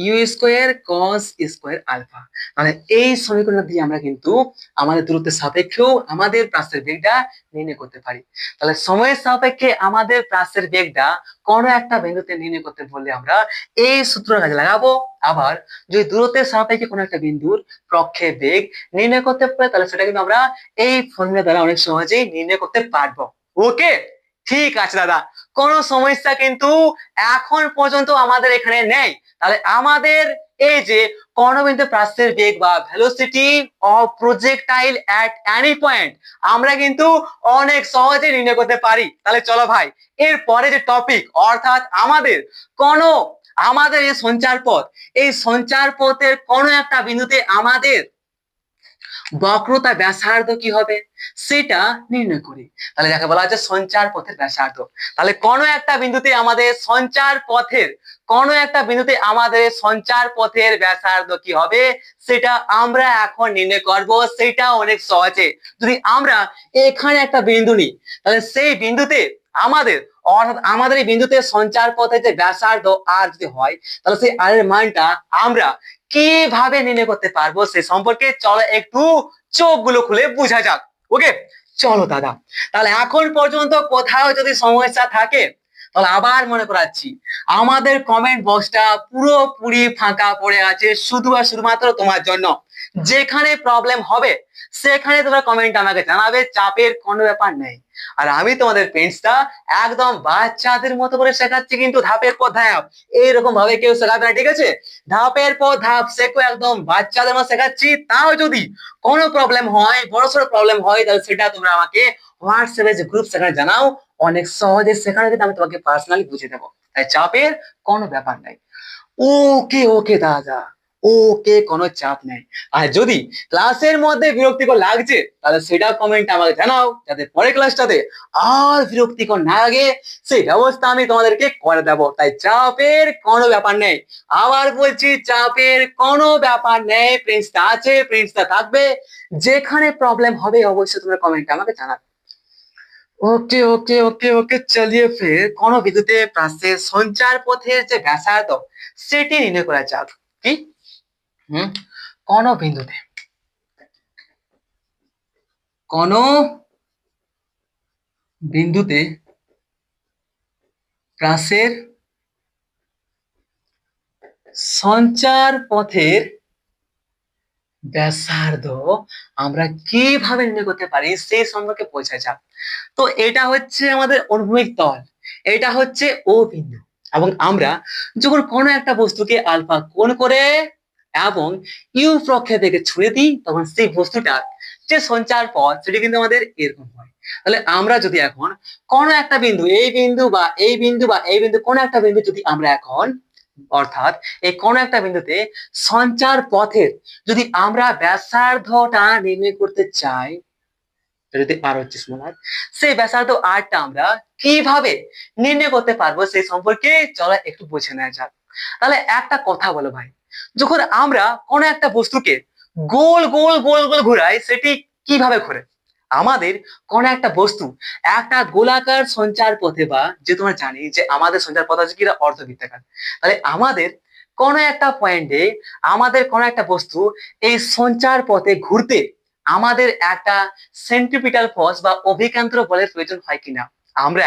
u square cos square alpha. মানে এই সমীকরণ দিয়ে আমরা কিন্তু আমাদের দূরত্বের সাপেক্ষেও আমাদের প্রাসের বেগটা নির্ণয় করতে পারি। তাহলে সময়ের সাপেক্ষে আমাদের প্রাসের বেগটা কোনো একটা বিন্দুতে নির্ণয় করতে বললে আমরা এই সূত্র কাজে লাগাবো। আবার যদি দূরত্বের সাপেক্ষে কোনো একটা বিন্দুর প্রক্ষে বেগ নির্ণয় করতে পারে তাহলে সেটা কিন্তু আমরা এই ফর্মুলা দ্বারা অনেক সহজেই নির্ণয় করতে পারবো। ওকে, ঠিক আছে দাদা, কোনো সমস্যা কিন্তু এখন পর্যন্ত আমাদের এখানে নেই। তাহলে আমাদের এই যে কর্ণবিন্দু প্রাসের বেগ বা velocity of projectile at any point আমরা কিন্তু অনেক সহজে নির্ণয় করতে পারি। তাহলে চলো ভাই এর পরে যে টপিক অর্থাৎ আমাদের এই সঞ্চার পথ, এই সঞ্চার পথের কোনো একটা বিন্দুতে আমাদের বক্রতা ব্যাসার্ধ কি হবে সেটা নির্ণয় করি। তাহলে যাকে বলা হচ্ছে সঞ্চার পথের ব্যাসার্ধ। তাহলে কোনো একটা বিন্দুতে আমাদের সঞ্চার পথের ব্যাসার্ধ কি হবে সেটা আমরা এখন নির্ণয় করব। সেটা অনেক সহজে যদি আমরা এখানে একটা বিন্দু নিই তাহলে সেই বিন্দুতে আমাদের এই বিন্দুতে সঞ্চার পথের যে ব্যাসার্ধ আর যদি হয় তাহলে সেই আর এর মানটা আমরা কিভাবে নির্ণয় করতে পারবো সে সম্পর্কে চলো একটু চোখগুলো খুলে বোঝা যাক। ওকে চলো দাদা, তাহলে এখন পর্যন্ত কোথাও যদি সমস্যা থাকে তাহলে আবার মনে করাচ্ছি আমাদের কমেন্ট বক্সটা পুরোপুরি ফাঁকা পড়ে আছে শুধু আর শুধুমাত্র তোমার জন্য। যেখানে প্রবলেম হবে সেখানে তোমরা কমেন্ট আমাকে জানাবে, চাপের কোনো ব্যাপার নেই। আর আমি তোমাদের পেন্সটা একদম বাচ্চাদের মতো করে শেখাচ্ছি, কিন্তু ধাপের পর ধাপ এইরকম ভাবে কেউ শেখাবে না, ঠিক আছে? ধাপের পর ধাপ শেখো, একদম বাচ্চাদের মতো শেখাচ্ছি। তাও যদি কোনো প্রবলেম হয়, বড়সড় প্রবলেম হয়, তাহলে সেটা তোমরা আমাকে হোয়াটসঅ্যাপে যে গ্রুপ সেখানে জানাও, অনেক সহজে সেখানে কিন্তু আমি তোমাকে পার্সোনালি বুঝিয়ে দেবো। তাই চাপের কোনো ব্যাপার নাই। ওকে ওকে দাদা, ওকে, কোনো চাপ নেই। আর যদি ক্লাসের মধ্যে বিরক্তিকর লাগছে তাহলে সেটা কমেন্ট আমাকে জানাও, যাতে পরের ক্লাসটাতে আর বিরক্তিকর না লাগে সেই ব্যবস্থা আমি তোমাদেরকে করে দেবো। তাই চাপের কোনো ব্যাপার নেই। আবার বলছি চাপের কোনো ব্যাপার নেই। প্রিন্সটা আছে, প্রিন্সটা থাকবে। যেখানে প্রবলেম হবে অবশ্যই তোমরা কমেন্ট আমাকে জানাবে। ওকে ওকে ওকে ওকে চলিয়ে ফির কোন বিন্দুতে প্রাসের সঞ্চার পথের যে ব্যাসার্ধ সেটি নির্ণয় করা যাক। কি কোন বিন্দুতে প্রাসের সঞ্চার পথের ব্যাসার্ধ আমরা কিভাবে নির্ণয় করতে পারি সেই সম্পর্কে বোঝা যাক। তো এটা হচ্ছে আমাদের অনুভূমিক তল, এটা হচ্ছে ও বিন্দু, এবং আমরা যখন কোনো একটা বস্তুকে আলফা কোণ করে এবং ইউ প্রক্ষেপে ছুঁড়ে দিই তখন সেই বস্তুটার যে সঞ্চার পথ সেটি কিন্তু আমাদের এরকম হয়। তাহলে আমরা যদি এখন কোনো একটা বিন্দু, এই বিন্দু বা এই বিন্দু বা এই বিন্দু, কোনো একটা বিন্দু যদি আমরা এখন অর্থাৎ এই কোন একটা বিন্দুতে সঞ্চার পথের যদি আমরা ব্যাসার্ধটা নির্ণয় করতে চাই, যদি আর হচ্ছে স্মলার, সেই ব্যাসার্ধ আরটা আমরা কিভাবে নির্ণয় করতে পারবো সেই সম্পর্কে চলো একটু বুঝে নেওয়া যাক। তাহলে একটা কথা বলো ভাই, যখন আমরা কোন একটা বস্তুকে গোল গোল গোল গোল ঘুরাই সেটি কিভাবে ঘুরে? আমাদের কোন একটা বস্তু একটা গোলাকার সঞ্চার পথে, বা যে তোমরা জানি যে আমাদের সঞ্চার পথ আছে কিনা অর্ধবৃত্তাকার, তাহলে আমাদের কোন একটা পয়েন্টে আমাদের কোন একটা বস্তু এই সঞ্চার পথে ঘুরতে আমাদের একটা সেন্ট্রিপিটাল ফোর্স বা অভিকেন্দ্র বলের প্রয়োজন হয় কিনা। আমরা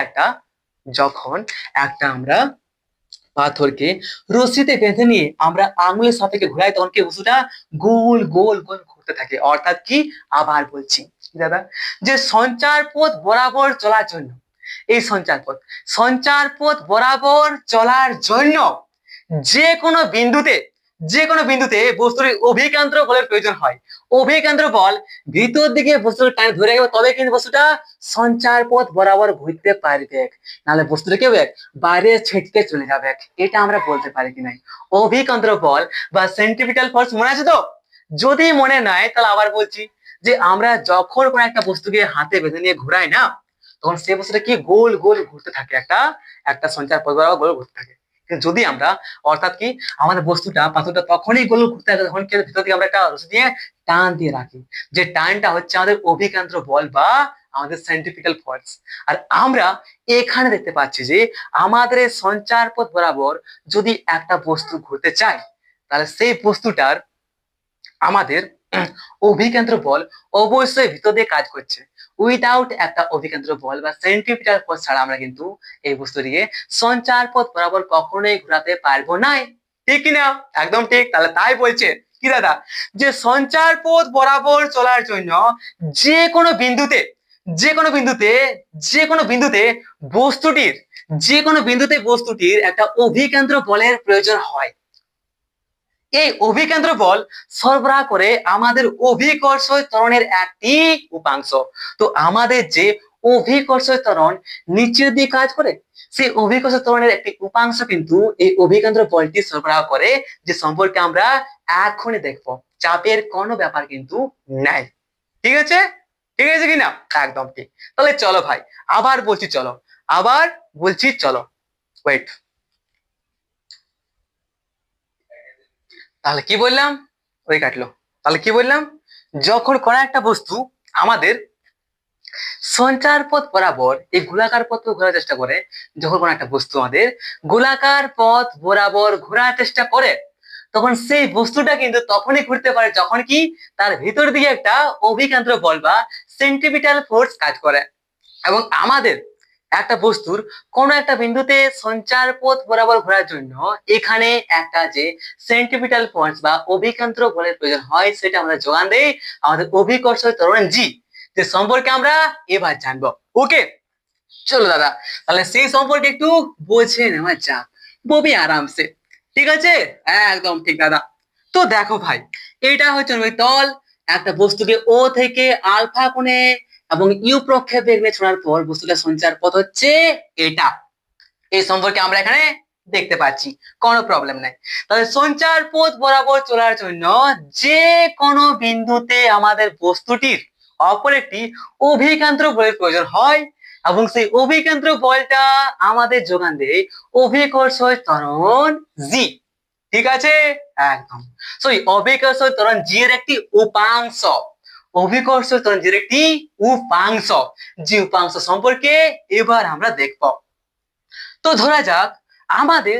পাথরকে রশিতে বেঁধে নিয়ে আমরা আঙুলের সাপেক্ষে ঘুরাই তখন কি বস্তুটা গোল গোল গোল ঘুরতে থাকে। অর্থাৎ কি, আবার বলছি দাদা, যে সঞ্চার পথ বরাবর চলার জন্য, এই সঞ্চার পথ বরাবর চলার জন্য যে কোনো বিন্দুতে যে কোনো বিন্দুতে বস্তুর অভিকেন্দ্র বলের প্রয়োজন হয়। অভিকেন্দ্র বল ভিতর দিকে বস্তুর টান ধরে গেলে তবে কিন্তু বস্তুটা সঞ্চার পথ বরাবর ঘুরতে পারবে, নাহলে বস্তুটা কি হবে, বাইরে ছিটকে চলে যাবে। এটা আমরা বলতে পারি কি নাই, অভিকেন্দ্র বল বা সেন্ট্রিপিটাল ফোর্স মনে আছে তো? যদি মনে নাই তাহলে আবার বলছি যে আমরা যখন কোনো একটা বস্তুকে হাতে বেঁধে নিয়ে ঘুরাই না, তখন সেই বস্তুটা কি গোল গোল ঘুরতে থাকে, একটা একটা সঞ্চার পথ বরাবর গোল ঘুরতে থাকে। কিন্তু যদি আমরা, অর্থাৎ কি, আমাদের বস্তুটা পাথরটা তখনই গোল ঘুরতে থাকে যখন কি ভিতর থেকে আমরা একটা রশি দিয়ে টান দিয়ে রাখি, যে টানটা হচ্ছে আমাদের অভিকেন্দ্র বল বা আমাদের সেন্ট্রিপিটাল ফোর্স। আর আমরা এখানে দেখতে পাচ্ছি যে আমাদের এই সঞ্চার পথ বরাবর যদি একটা বস্তু ঘুরতে চায়, তাহলে সেই বস্তুটার আমাদের অভিকেন্দ্র বল অবশ্যই ভিতর দিয়ে কাজ করছে। উইদাউট একটা অভিকেন্দ্র বল বা সেন্ট্রিপিটাল ফোর্স ছাড়া আমরা কিন্তু এই বস্তুটিকে সঞ্চার পথ বরাবর কখনোই ঘোরাতে পারবো না। ঠিক কিনা? একদম ঠিক। তাহলে তাই বলছে কি দাদা, যে সঞ্চার পথ বরাবর চলার জন্য যে কোনো বিন্দুতে যে কোনো বিন্দুতে যে কোনো বিন্দুতে বস্তুটির যে কোনো বিন্দুতে বস্তুটির একটা অভিকেন্দ্র বলের প্রয়োজন হয়। এই অভিকেন্দ্র বল সরবরাহ করে আমাদের অভিকর্ষ ত্বরণের একটি উপাংশ। তো আমাদের যে অভিকর্ষ ত্বরণ নিচের দিকে কাজ করে, সেই অভিকর্ষ ত্বরণের একটি উপাংশ কিন্তু এই অভিকেন্দ্র বলটি সরবরাহ করে, যে সম্পর্কে আমরা এখনই দেখবো। চাপের কোনো ব্যাপার কিন্তু নাই। ঠিক আছে? ঠিক আছে কিনা? একদম ঠিক। তাহলে চলো ভাই, আবার বলছি চলো, আবার বলছি চলো। ওয়েট, তাহলে কি বললাম? ওই কাটলো। তাহলে কি বললাম? যখন কোনো একটা বস্তু আমাদের সঞ্চার পথ বরাবর এই গোলাকার পথ ঘোরার চেষ্টা করে, যখন কোনো একটা বস্তু আমাদের গোলাকার পথ বরাবর ঘোরার চেষ্টা করে, তখন সেই বস্তুটা কিন্তু তখনই ঘুরতে পারে যখন কি তার ভিতর দিকে একটা অভিকেন্দ্র বল বা সেন্ট্রিপিটাল ফোর্স কাজ করে। এবং আমাদের একটা বস্তুর কোন একটা বিন্দুতে সঞ্চার পথ বরাবর ঘোরার জন্য এখানে একটা যে সেন্ট্রিপিটাল ফোর্স বা অভিকেন্দ্র বলের প্রয়োজন হয়, সেটা আমরা যোগান দেই আমাদের অভিকর্ষ ত্বরণ জি, যে সম্পর্কে আমরা এবার জানবো। ওকে, চলো দাদা, তাহলে সেই সম্পর্কে একটু বোঝে নেওয়া যাক ববি আরামসে। ঠিক আছে? একদম ঠিক দাদা। তো দেখো ভাই, এটা হচ্ছে ওই তল, একটা বস্তুকে ও থেকে আলফা কোণে এবং ইউ প্রক্ষেপ বেগ নিয়ে ছোড়ার পর বস্তুটা সঞ্চার পথ হচ্ছে এটা। এই সম্পর্কে আমরা এখানে দেখতে পাচ্ছি, কোনো প্রবলেম নাই। তাহলে সঞ্চার পথ বরাবর চলার জন্য যে কোনো বিন্দুতে আমাদের বস্তুটির অপর একটি অভিকেন্দ্র বলের প্রয়োজন হয়, এবং সেই অভিকেন্দ্র বলটা আমাদের যোগান দেয় অভিকর্ষ ত্বরণ জি। ঠিক আছে? একদম। সো এই অভিকর্ষ ত্বরণ জি এর একটি উপাংশ, অভিকর্ষ ত্বরণ জি এর একটি উপাংশ, জি উপাংশ সম্পর্কে এবার আমরা দেখব। তো ধরা যাক আমাদের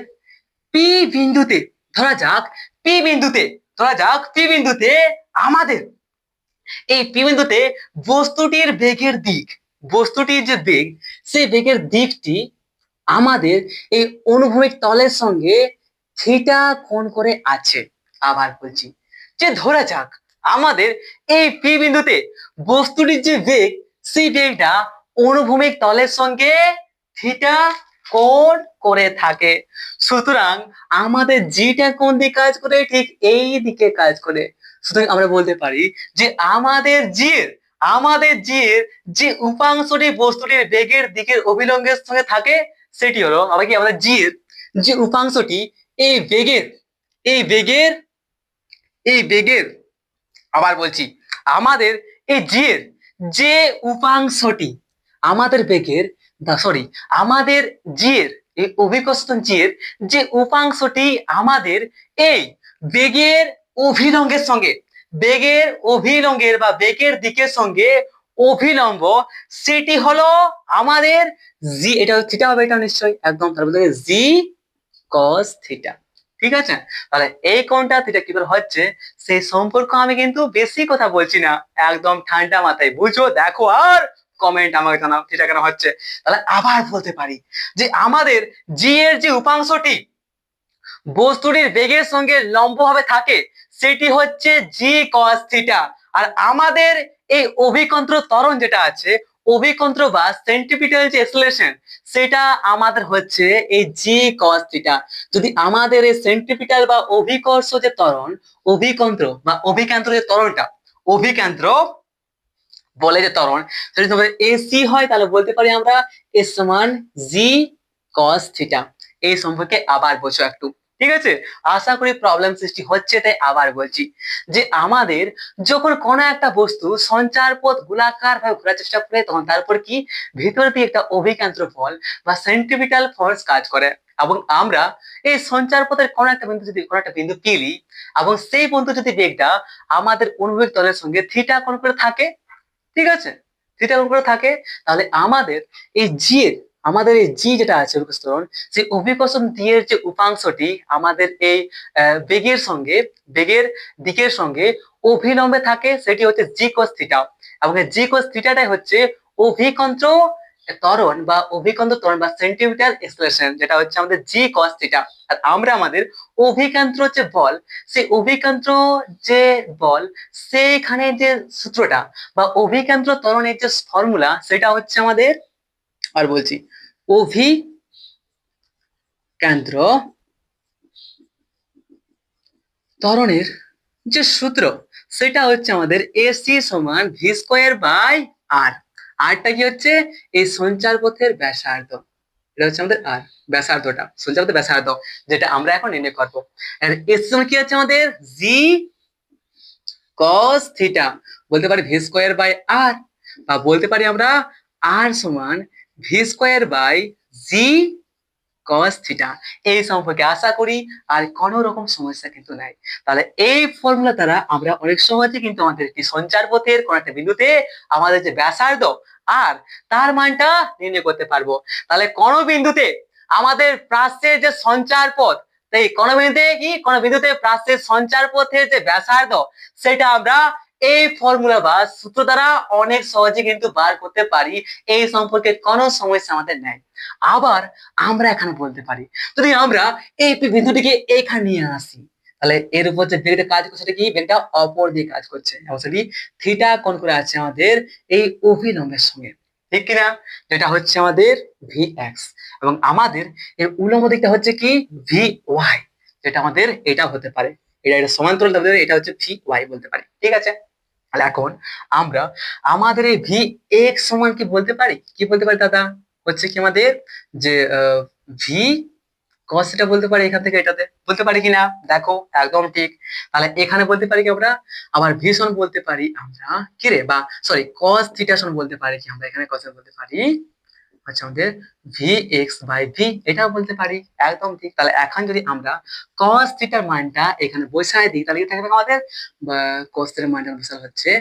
পি বিন্দুতে, ধরা যাক পি বিন্দুতে, ধরা যাক পি বিন্দুতে আমাদের এই পি বিন্দুতে বস্তুটির বেগের দিক, বস্তুটির যে বেগ, সেই বেগের দিকটি আমাদের এই অনুভূমিক তলের সঙ্গে থিটা কোণ করে আছে। আবার বলছি, যে ধরা যাক আমাদের এই পি বিন্দুতে বস্তুটির যে বেগ, সেই বেগটা অনুভূমিক তলের সঙ্গে থিটা কোণ করে থাকে। সুতরাং আমাদের জিটা কোন দিকে কাজ করে? ঠিক এই দিকে কাজ করে। সুতরাং আমরা বলতে পারি যে আমাদের জি এর যে উপাংশটি বস্তুটির বেগের দিকের অভিলম্বের সঙ্গে থাকে, সেটি হলো আবার কি আমাদের জি এর যে উপাংশটি এই বেগের এই বেগের এই বেগের আবার বলছি, আমাদের এই জি এর যে উপাংশটি আমাদের বেগের, সরি, আমাদের জি এর এই অভিকর্ষ জি এর যে উপাংশটি আমাদের এই বেগের অভিলম্বের সঙ্গে, বেগের অভিলম্বের বা বেগের দিকের সঙ্গে অভিলম্ব, সেটি হলো আমাদের জি। এটা থিটা হবে, এটা নিশ্চয়ই একদম, তার বলতে জি কস থিটা। ঠিক আছে? তাহলে এই কোণটা থিটা কি করে হচ্ছে সেই সম্পর্ক আমি কিন্তু বেশি কথা বলছি না, একদম ঠান্ডা মাথায় বুঝো, দেখো আর কমেন্ট আমাকে জানাও থিটা কেন হচ্ছে। তাহলে আবার বলতে পারি যে আমাদের জি এর যে উপাংশটি বস্তুটির বেগের সঙ্গে লম্বভাবে থাকে, সেটি হচ্ছে জি কস থিটা। আর আমাদের এই অভিকেন্দ্র ত্বরণ যেটা আছে, অভিকন্ত্র বা সেন্ট্রিপিটাল যে অ্যাক্সেলারেশন সেটা আমাদের হচ্ছে এই জি কস থিটা। যদি আমাদের এই সেন্ট্রিপিটাল বা অভিকর্ষ যে ত্বরণ, অভিকন্ত্র বা অভিকেন্দ্র যে ত্বরণটা, অভিকেন্দ্র বলে যে ত্বরণ সেটা যদি এসি হয় তাহলে বলতে পারি আমরা এস সমান জি কস থিটা। এই সম্পর্কে আবার বোঝো একটু, ঠিক আছে? আশা করি প্রবলেম সৃষ্টি হচ্ছে, তাই আবার বলছি যে আমাদের যখন কোনো একটা বস্তু সঞ্চার পথ গোলাকার ভাবে ঘোরার চেষ্টা করে তখন তারপর কি ভিতর দিয়ে একটা অভিকেন্দ্র বল বা সেন্ট্রিপিটাল ফোর্স কাজ করে, এবং আমরা এই সঞ্চার পথের কোনো একটা বিন্দু যদি কোনো একটা বিন্দু পেলি এবং সেই বিন্দু যদি বেগটা আমাদের অনুভূমিক তলের সঙ্গে থিটা কোণ করে থাকে, ঠিক আছে, থিটা কোণ করে থাকে, তাহলে আমাদের এই জি এর আমাদের এই জি যেটা আছে অভিকর্ষণ, সেই অভিকর্ষণ দিয়ের যে উপাংশটি আমাদের এই বেগের সঙ্গে, বেগের দিকের সঙ্গে অভিলম্বে থাকে সেটি হচ্ছে জি কস থিটা, এবং এই জি কস থিটাটাই হচ্ছে অভিকন্ত্র ত্বরণ বা অভিকন্ত্র ত্বরণ বা সেন্টিমিটার এক্সেলারেশন, যেটা হচ্ছে আমাদের জি কস থিটা। আর আমরা আমাদের অভিকেন্দ্র যে বল, সেই অভিকেন্দ্র যে বল সেইখানে যে সূত্রটা বা অভিকেন্দ্র ত্বরণের যে ফর্মুলা সেটা হচ্ছে আমাদের, আর বলছি, অভিকেন্দ্র ত্বরণের যে সূত্র সেটা হচ্ছে আমাদের এসি সমান ভি স্কোয়ার বাই আর। আরটা কি হচ্ছে এই সঞ্চার পথের ব্যাসার্ধ, এটা হচ্ছে আমাদের আর, ব্যাসার্ধটা, সঞ্চার পথের ব্যাসার্ধ, যেটা আমরা এখন নির্ণয় করবো। আর এসি সমান কি হচ্ছে আমাদের জি কস থিটা, বলতে পারি ভি স্কোয়ার বাই আর, বা বলতে পারি আমরা আর সমান v square by g cos theta. এই সম্পর্কে আশা করি আর কোনো রকম সমস্যা কিন্তু নাই। তাহলে এই ফর্মুলা দ্বারা আমরা অনেক সহজে কিন্তু আমাদের একটি সঞ্চার পথের কোন একটা বিন্দুতে আমাদের যে ব্যাসার্ধ আর তার মানটা নির্ণয় করতে পারবো। তাহলে কোন বিন্দুতে আমাদের প্রাচ্যের যে সঞ্চার পথ, এই কোন বিন্দুতে কি কোন বিন্দুতে প্রাচ্যের সঞ্চার পথের যে ব্যাসার্ধ সেটা আমরা এই ফর্মুলা বা সূত্র দ্বারা অনেক সহজে কিন্তু বার করতে পারি। এই সম্পর্কে কোনো সমস্যা আমাদের নাই। আবার আমরা এখানে বলতে পারি যদি আমরা এই বিন্দুটিকে এখানে নিয়ে আসি তাহলে এর উপর যে বেগটা কাজ করছে সেটা কি, বেগটা অপর দিকে কাজ করছে এবং সেটি থিটা কোণ করে আছে আমাদের এই অভিলম্বের সঙ্গে, ঠিক কিনা? যেটা হচ্ছে আমাদের ভি এক্স, এবং আমাদের এই উল্লম্ব দিকটা হচ্ছে কি ভি ওয়াই, যেটা আমাদের এটা হতে পারে, এটা সমান্তরাল, এটা হচ্ছে ভি ওয়াই বলতে পারি, ঠিক আছে? তাহলে এখন আমরা আমাদের এই ভি এক্স সমান কি বলতে পারি, কি বলতে পারি দাদা, হচ্ছে কি আমাদের যে ভি কস থিটা বলতে পারি, এখান থেকে এটাতে বলতে পারি কিনা, দেখো একদম ঠিক। তাহলে এখানে বলতে পারি কি আমরা, আবার ভি সমান বলতে পারি আমরা কি রে, বা সরি কস থিটা সমান বলতে পারি কি আমরা, এখানে কস বলতে পারি হচ্ছে আমাদের ভি এক্স বাই ভি, এটাও বলতে পারি, একদম ঠিক। তাহলে এখন যদি আমরা কস থিটার মানটা এখানে বসায় দিই তাহলে কি থাকবে আমাদের, বা কস থিটার মানটা বসানো হচ্ছে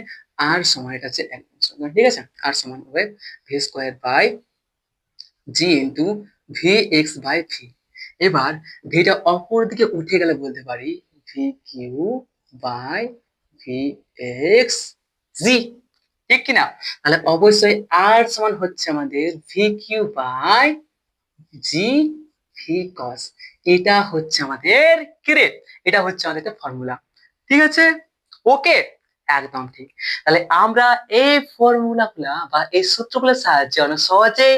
আর সমান, এটা হচ্ছে একদম সমান, ঠিক আছে? আর সমান হবে v square by g into v x by v. এবার ভিটা অপর দিকে উঠে গেলে বলতে পারি v q by v x g, ঠিক কিনা? তাহলে অবশ্যই আর সমান হচ্ছে আমাদের v q by g v cos, এটা হচ্ছে আমাদের কি রে, এটা হচ্ছে আমাদের একটা ফর্মুলা, ঠিক আছে? ওকে, একদম ঠিক। তাহলে আমরা এই ফর্মুলাগুলা বা এই সূত্রগুলোর সাহায্যে অনেক সহজে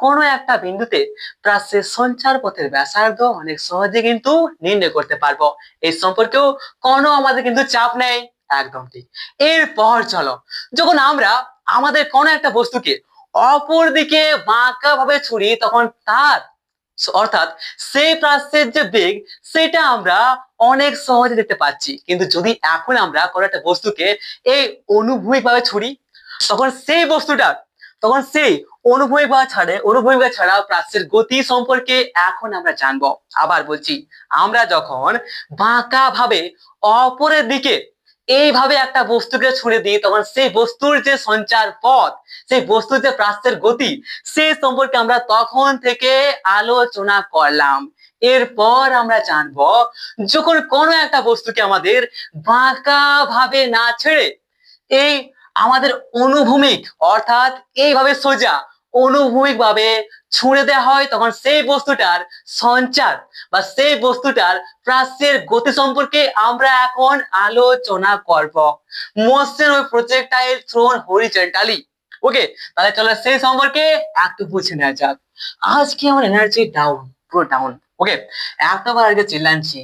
কোনো একটা বিন্দুতে প্রাচ্যের সঞ্চার পথের ব্যাসার্ধ অনেক সহজে কিন্তু নির্ণয় করতে পারবো। এই সম্পর্কেও কোনো আমাদের কিন্তু চাপ নেই, একদম ঠিক। এরপর চলো, যখন আমরা আমাদের কোনো একটা বস্তুকে অপর দিকে বাঁকা ভাবে ছুড়ি তখন তার অর্থাৎ সেই প্রাচ্যের যে বেগ সেটা আমরা অনেক সহজে দেখতে পাচ্ছি, কিন্তু যদি এখন আমরা কোনো একটা বস্তুকে এই অনুভূমিক ভাবে ছুড়ি তখন সেই বস্তুটা, তখন সেই অনুভূমিক ভাবে ছাড়া প্রাচ্যের গতি সম্পর্কে এখন আমরা জানবো। আবার বলছি, আমরা যখন বাঁকা ভাবে অপরের দিকে এইভাবে একটা বস্তুকে ছুড়ে দিই তখন সেই বস্তুর যে সঞ্চার পথ, সেই বস্তুর যে প্রাচ্যের গতি, সেই সম্পর্কে আমরা তখন থেকে আলোচনা করলাম। এরপর আমরা জানবো যখন কোনো একটা বস্তুকে আমাদের বাঁকা ভাবে না ছেড়ে এই আমাদের অনুভূমিক অর্থাৎ এইভাবে সোজা অনুভূমিক ভাবে ছুঁড়ে দেওয়া হয় তখন সেই বস্তুটার সঞ্চার বা সেই বস্তুটার প্রাচ্যের গতি সম্পর্কে আমরা এখন আলোচনা করব। Motion of projectile thrown horizontally, okay, তাহলে চলো সেই সম্পর্কে একটু বুঝে নেওয়া যাক। আজকে আমার এনার্জি ডাউন, পুরো ডাউন। ওকে, এতবার আগে চিল্লাচ্ছি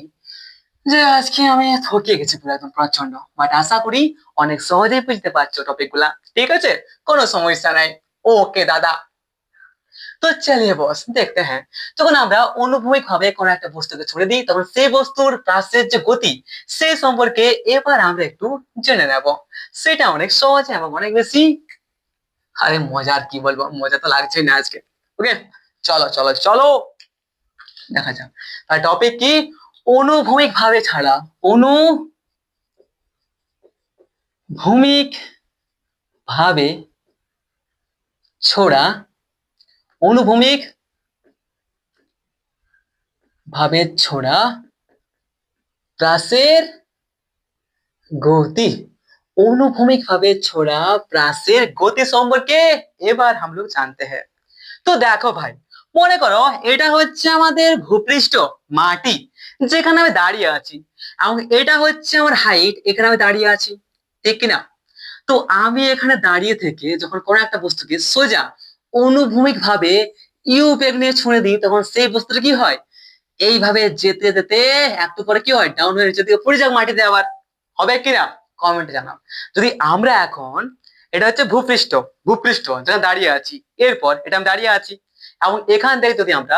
যে আজকে আমি থকিয়ে গেছি পুরো একদম প্রচন্ড, বাট আশা করি অনেক সহজেই বুঝতে পারছো টপিক গুলা। ঠিক আছে, কোনো সমস্যা নাই। ওকে দাদা, তো চলিয়ে বস দেখতে হ্যাঁ, যখন আমরা অনুভূমিক ভাবে কোনো একটা বস্তুকে ছুড়ে দিই তখন সেই বস্তুর প্রাসের যে গতি সেই সম্পর্কে এবার আমরা একটু জেনে নেব। সেটা অনেক সহজ এবং অনেক বেশি, আরে মজার কি বলবো, মজা তো লাগছে না আজকে। ওকে, চলো চলো চলো দেখা যাক। আর টপিক কি? অনুভূমিক ভাবে ছাড়া, অনুভূমিক ভাবে ছোড়া, অনুভূমিক ভাবে ছোড়া প্রাসের गति। অনুভূমিক ভাবে ছোড়া প্রাসের গতি সম্পর্কে এবার हम लोग जानते हैं। তো দেখো ভাই, মনে করো এটা হচ্ছে আমাদের ভূপৃষ্ঠ, মাটি, যেখানে আমি দাঁড়িয়ে আছি, এবং এটা হচ্ছে আমার হাইট, এখানে আমি দাঁড়িয়ে আছি, ঠিক কিনা? তো আমি এখানে দাঁড়িয়ে থেকে যখন কোনো একটা বস্তুকে সোজা অনুভূমিক ভাবে ইউ বেগ নিয়ে ছুঁড়ে দিই তখন সেই বস্তুটা কি হয়, এইভাবে যেতে যেতে একটু পরে কি হয়, ডাউন হয়ে নিচের দিকে পড়ে যাক মাটিতে। আবার হবে কিনা কমেন্টে জানাও। যদি আমরা এখন, এটা হচ্ছে ভূপৃষ্ঠ, ভূপৃষ্ঠ যেখানে দাঁড়িয়ে আছি, এরপর এটা আমি দাঁড়িয়ে আছি, এবং এখান থেকে যদি আমরা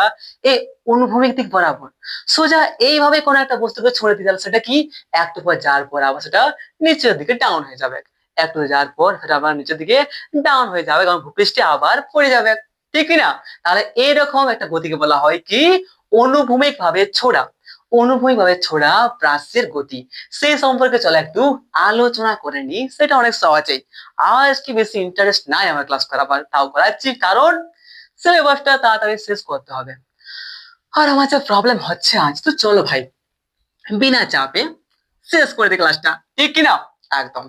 এই অনুভূমিক দিক বরাবর সোজা এইভাবে কোনো একটা বস্তুকে ছুঁড়ে দিই তাহলে সেটা কি, একটু পর যাওয়ার পর আবার সেটা নিচের দিকে ডাউন হয়ে যাবে, একটু যাওয়ার পর সেটা আবার নিচের দিকে ডাউন হয়ে যাবে, কারণ ভূপৃষ্ঠে আবার পড়ে যাবে, ঠিক কিনা? তাহলে এইরকম একটা গতিকে বলা হয় কি, অনুভূমিক ভাবে ছোড়া। অনুভূমিক ভাবে ছোড়া প্রাসের গতি, সেই সম্পর্কে চলো একটু আলোচনা করে নি। সেটা অনেক সহজেই, আজকে বেশি ইন্টারেস্ট নাই আমার ক্লাস করাবার, তাও করাচ্ছি কারণ সিলেবাসটা তাড়াতাড়ি শেষ করতে হবে। আর আমার যে প্রবলেম হচ্ছে আজ, তো চলো ভাই বিনা চাপে শেষ করে দিই ক্লাসটা, ঠিক কিনা? একদম,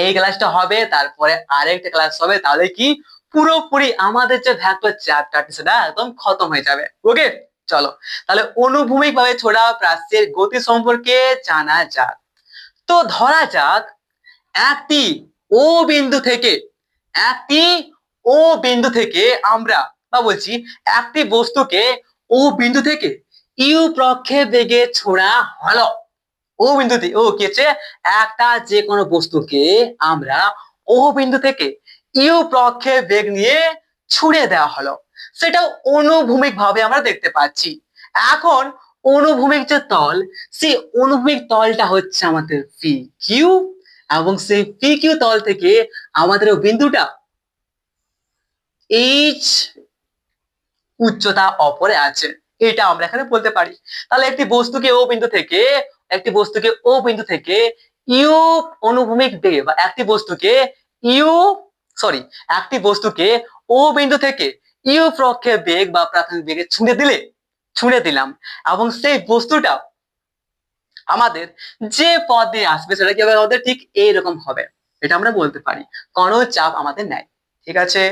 এই ক্লাসটা হবে তারপরে আরেকটা ক্লাস হবে, তাহলে কি পুরোপুরি আমাদের যে ভেক্টর চ্যাপ্টারটা সেটা একদম খতম হয়ে যাবে। ওকে, চলো তাহলে অনুভূমিক ভাবে ছোড়া প্রাচ্যের গতি সম্পর্কে জানা যাক। তো ধরা যাক একটি ও বিন্দু থেকে, একটি ও বিন্দু থেকে আমরা, বা বলছি একটি বস্তুকে ও বিন্দু থেকে ইউ প্রক্ষেপ বেগে ছোড়া হলো। ও বিন্দুতে, ও কি হচ্ছে, একটা যে কোনো বস্তুকে আমরা ও বিন্দু থেকে ইউ প্রক্ষেপ বেগ নিয়ে ছুড়ে দেওয়া হলো, সেটা অনুভূমিক ভাবে আমরা দেখতে পাচ্ছি। এখন অনুভূমিক যে তল, সেই অনুভূমিক তলটা হচ্ছে আমাদের পি কিউ, এবং সেই পি কিউ তল থেকে আমাদের ওই বিন্দুটা এইচ উচ্চতা অপরে আছে, এটা আমরা এখানে বলতে পারি। তাহলে একটি বস্তুকে ও বিন্দু থেকে, একটি বস্তুকে ও বিন্দু থেকে ইউ অনুভূমিক বেগে, বা একটি বস্তুকে ইউ, সরি, একটি বস্তুকে ও বিন্দু থেকে ইউ প্রক্ষেপ বেগ বা প্রাথমিক বেগে ছুঁড়ে দিলে, ছুঁড়ে দিলাম, এবং সেই বস্তুটা আমাদের যে পথ দিয়ে আসবে সেটা কি হবে, আমাদের ঠিক এইরকম হবে, এটা আমরা বলতে পারি, কোনো চাপ আমাদের নাই। ঠিক আছে,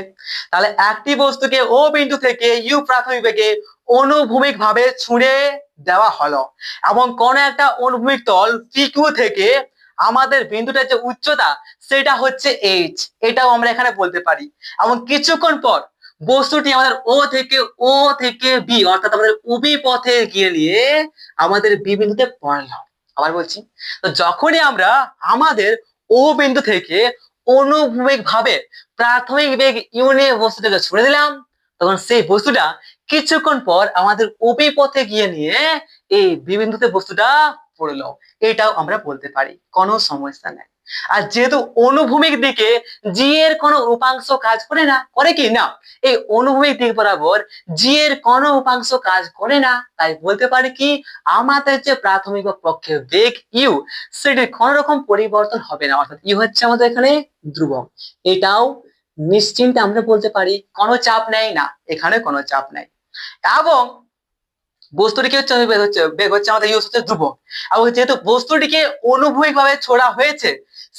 তাহলে একটি বস্তুকে ও বিন্দু থেকে ইউ প্রাথমিক বেগে অনুভূমিক ভাবে ছুঁড়ে দেওয়া হলো, এবং কোন একটা অনুভূমিক তল পিকিউ থেকে আমাদের বিন্দুটার যে উচ্চতা সেটা হচ্ছে এইচ, এটাও আমরা এখানে বলতে পারি। এবং কিছুক্ষণ পর বস্তুটি আমাদের ও থেকে বি, অর্থাৎ আমাদের উভয় পথে গিয়ে নিয়ে আমাদের বি বিন্দুতে পড়লো। আবার বলছি, তো যখনই আমরা আমাদের ও বিন্দু থেকে অনুভূমিক ভাবে প্রাথমিক বেগ ইউনিট বস্তুটাকে ছুড়ে দিলাম, তখন সেই বস্তুটা কিছুক্ষণ পর আমাদের উভয় পথে গিয়ে নিয়ে এই বি বিন্দুতে বস্তুটা পড়লো, এটাও আমরা বলতে পারি, কোনো সমস্যা নাই। আর যেহেতু অনুভূমিক দিকে জি এর কোনো উপাংশ কাজ করে না, করে কি না, এই অনুভূমিক দিক বরাবর জি এর কোনো উপাংশ কাজ করে না, তাই বলতে পারি কি আমাদের যে প্রাথমিক বা প্রক্ষেপ বেগ ইউ সেটির কোনো রকম পরিবর্তন হবে না, অর্থাৎ ইউ হচ্ছে আমাদের এখানে ধ্রুবক, এটাও নিশ্চিন্তে আমরা বলতে পারি, কোনো চাপ নেই না, এখানে কোনো চাপ নাই। এবং বস্তুটিকে হচ্ছে বেগ হচ্ছে আমাদের ইউ হচ্ছে ধ্রুবক, এবং যেহেতু বস্তুটিকে অনুভূমিক ভাবে ছোড়া হয়েছে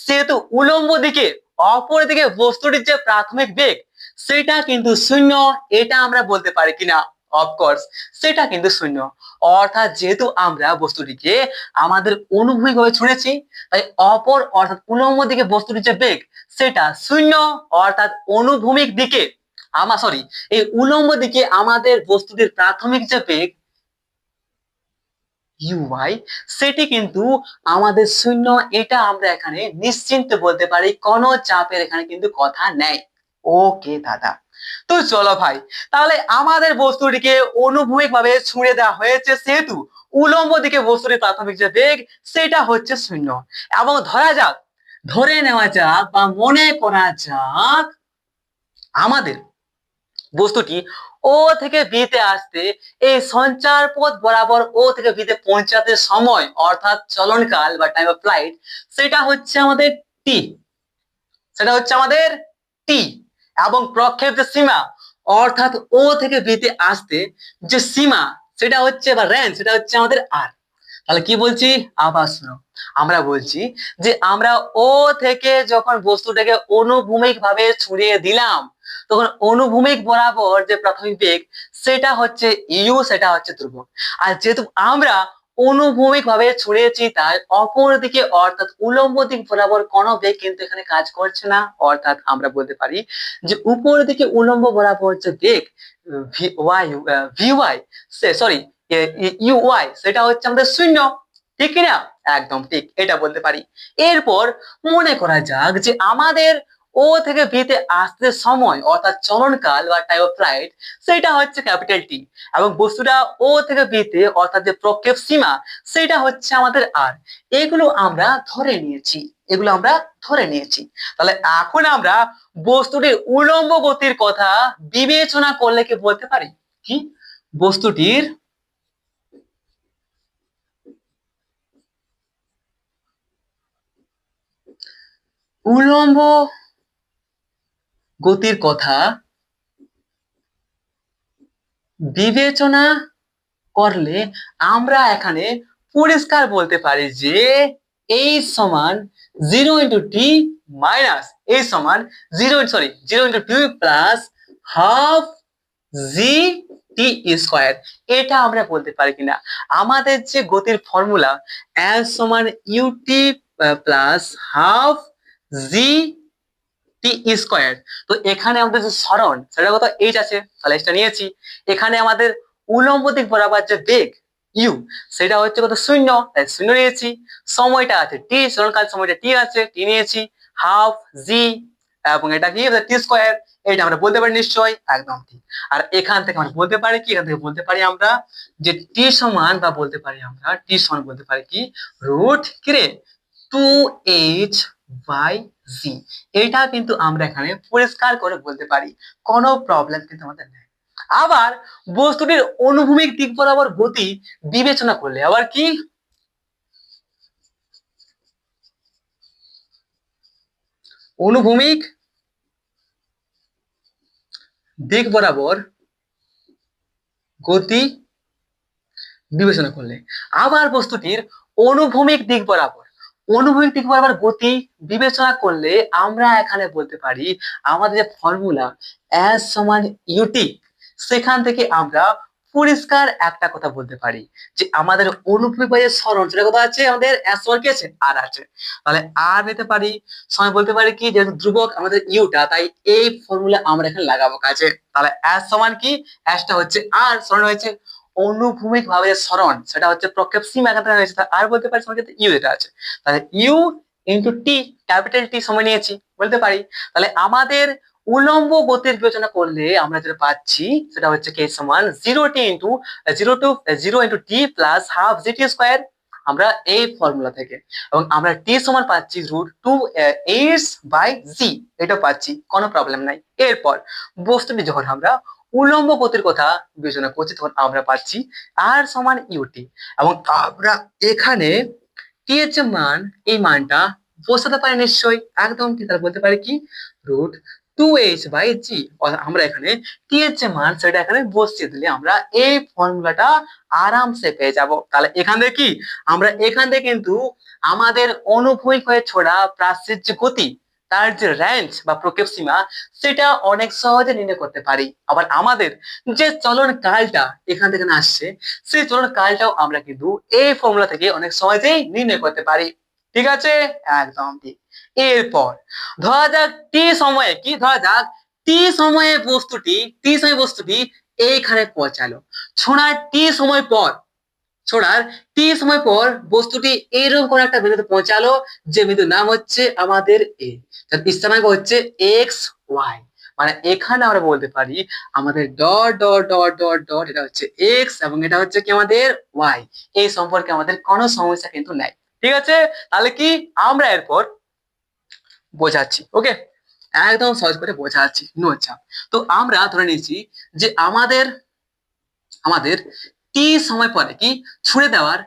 সেহেতু উলম্ব দিকে, অপর দিকে বস্তুটির যে প্রাথমিক বেগ সেটা কিন্তু শূন্য, এটা আমরা বলতে পারি কিনা, অফকোর্স সেটা কিন্তু শূন্য। অর্থাৎ যেহেতু আমরা বস্তুটিকে আমাদের অনুভূমিকভাবে ছুঁড়েছি, তাই অপর অর্থাৎ উল্লম্ব দিকে বস্তুটির যে বেগ সেটা শূন্য। অর্থাৎ অনুভূমিক দিকে এই উল্লম্ব দিকে আমাদের বস্তুটির প্রাথমিক যে বেগ ইউআই সেটি কিন্তু আমাদের শূন্য। এটা আমরা এখানে নিশ্চিন্তে বলতে পারি, কোনো চাপের এখানে কিন্তু কথা নেই। ওকে দাদা, তো চলো ভাই, তাহলে আমাদের বস্তুটিকে অনুভূমিক ভাবে ছুঁড়ে দেওয়া হয়েছে, সেহেতু উল্লম্ব দিকে বস্তুটির প্রাথমিক যে বেগ সেটা হচ্ছে শূন্য। এবং ধরে নেওয়া যাক বা মনে করা যাক আমাদের বস্তুটি ও থেকে বিতে আসতে এই সঞ্চার পথ বরাবর ও থেকে বিতে পৌঁছাতে সময় অর্থাৎ চলনকাল বা টাইম অফ ফ্লাইট সেটা হচ্ছে আমাদের টি, টি। এবং প্রক্ষেপ যে সীমা অর্থাৎ ও থেকে বিতে আসতে যে সীমা সেটা হচ্ছে বা রেঞ্জ সেটা হচ্ছে আমাদের আর। তাহলে কি বলছি আবার শোনো, আমরা বলছি যে আমরা ও থেকে যখন বস্তুটাকে অনুভূমিক ভাবে ছুড়িয়ে দিলাম তখন অনুভূমিক বরাবর যে প্রাথমিক বেগ সেটা হচ্ছে ইউ, সেটা হচ্ছে ধ্রুবক। আর যেহেতু আমরা অনুভূমিক ভাবে ছুড়েছি তাই অপর দিকে অর্থাৎ উল্লম্ব দিক বরাবর কোনো বেগ কিন্তু এখানে কাজ করছে না। অর্থাৎ আমরা বলতে পারি যে উপর দিকে উল্লম্ব বরাবর যে বেগ ভিওয়াই সরি ইউআই সেটা হচ্ছে আমাদের শূন্য, ঠিক কিনা? একদম ঠিক, এটা বলতে পারি। এরপর মনে করা যাক যে আমাদের ও থেকে বিতে আসতে সময় অর্থাৎ চলনকাল বা টাইম অফ ফ্লাইট সেটা হচ্ছে ক্যাপিটাল টি, এবং বস্তুটা ও থেকে বিতে অর্থাৎ যে প্রক্ষেপ সীমা সেটা হচ্ছে আমাদের আর। এগুলো আমরা ধরে নিয়েছি। তাহলে এখন আমরা বস্তুটির উল্লম্ব গতির কথা বিবেচনা করলে কি বলতে পারি কি বস্তুটির উল্লম্ব গতির কথা বিবেচনা করলে আমরা এখানে পরিষ্কার বলতে পারি যে এইচ সমান 0 × t মাইনাস এইচ সমান 0 × 2 plus half g t square. এটা আমরা বলতে পারি কিনা আমাদের যে গতির ফর্মুলা এস সমান UT plus half g t square. তো এখানে আমাদের যে সরণ সেটা কত এইচ আছে, তাহলে এটা নিয়েছি। এখানে আমাদের উল্লম্ব দিক বরাবর যে বেগ ইউ সেটা হচ্ছে কত শূন্য, তাই শূন্য নিয়েছি। সময়টা আছে টি, সরণকাল সময়টা টি আছে, টি নিয়েছি। হাফ জি এবং এটা কি টি স্কোয়ার, এটা আমরা বলতে পারি নিশ্চয়ই, একদম ঠিক। আর এখান থেকে আমরা বলতে পারি কি, এখান থেকে বলতে পারি আমরা যে টি সমান বা বলতে পারি আমরা টি সমান বলতে পারি কি রুট কিরে 2h বাই জি। এটা কিন্তু আমরা এখানে পরিষ্কার করে বলতে পারি, কোনো প্রবলেম কিন্তু আমাদের নেই। আবার বস্তুটির অনুভূমিক দিক বরাবর গতি বিবেচনা করলে আবার কি অনুভূমিক দিক বরাবর গতি বিবেচনা করলে আবার বস্তুটির অনুভূমিক দিক বরাবর গতি বিবেচনা করলে আমরা এখানে বলতে পারি আমাদের যে ফর্মুলা এস সমান ইউটি সেখান থেকে আমরা পরিষ্কার একটা কথা বলতে পারি যে আমাদের অনুভূমিক বা যে সরণ সেটা কথা আছে আমাদের এস সমান কি আছে আর আছে, তাহলে আর নিতে পারি। সময় বলতে পারি কি যেহেতু ধ্রুবক আমাদের ইউটা তাই এই ফর্মুলা আমরা এখানে লাগাবো কাছে। তাহলে এস সমান কি এসটা হচ্ছে আর, সরণ হয়েছে অনুভূমিক ভাবে সরণ সেটা হচ্ছে প্রক্ষেপ সীমা এখানে রয়েছে, আর বলতে পারি সময় ইউ এটা আছে। তাহলে u into t, capital t সময় নিয়েছি বলতে পারি। তাহলে আমাদের উল্লম্ব গতির বিবেচনা করলে আমরা যেটা পাচ্ছি সেটা হচ্ছে কে সমান 0 × t plus half g t square, আমরা এই ফর্মুলা থেকে। এবং আমরা টি সমান পাচ্ছি √2h বাই জি, এটা পাচ্ছি, কোনো প্রবলেম নাই। এরপর বস্তুটি যখন আমরা উল্লম্ব গতির কথা বিবেচনা করছি তখন আমরা পাচ্ছি আর সমান ইউটি, এবং আমরা এখানে টি এর যে মান এই মানটা বসাতে পারি নিশ্চয়ই, একদম ঠিক। তাহলে বলতে পারি কি √2h/g, আমরা এখানে টি এর যে মান সেটা এখানে বসিয়ে দিলে আমরা এই ফর্মুলাটা আরামসে পেয়ে যাব। তাহলে এখান থেকে কি আমরা এখান থেকে কিন্তু আমাদের অনুভূমিক হয়ে ছোড়া প্রাচীর যে গতি তার যে রেঞ্জ বা প্রক্ষেপসীমা সেটা অনেক সহজে নির্ণয় করতে পারি। আবার আমাদের যে চলন কালটা এখান থেকে আসছে সেই চলন কালটাও আমরা কিন্তু এই ফর্মুলা থেকে অনেক সহজেই নির্ণয় করতে পারি। ঠিক আছে, একদম ঠিক। এরপর ধরা যাক টি সময়ে টি সময়ে বস্তুটি এইখানে পৌঁছালো। ছোড়ার টি সময় পর ছোড়ার টি সময় পর বস্তুটি এইরকম কোন একটা বিন্দুতে পৌঁছালো, যে বিন্দুর নাম হচ্ছে আমাদের এ, যার স্থানাঙ্ক হচ্ছে এক্স ওয়াই। মানে এখানে আমরা বলতে পারি আমাদের dot dot dot dot dot এটা হচ্ছে এক্স এবং এটা হচ্ছে কি আমাদের ওয়াই। এই সম্পর্কে আমাদের কোনো সমস্যা কিন্তু নাই। ঠিক আছে, তাহলে কি আমরা এরপর বোঝাচ্ছি। ওকে, একদম সহজ করে বোঝাচ্ছি, নো চাপ। তো আমরা ধরে নিয়েছি যে আমাদের আমাদের টি সময় পরে কি ছুড়ে দেওয়ার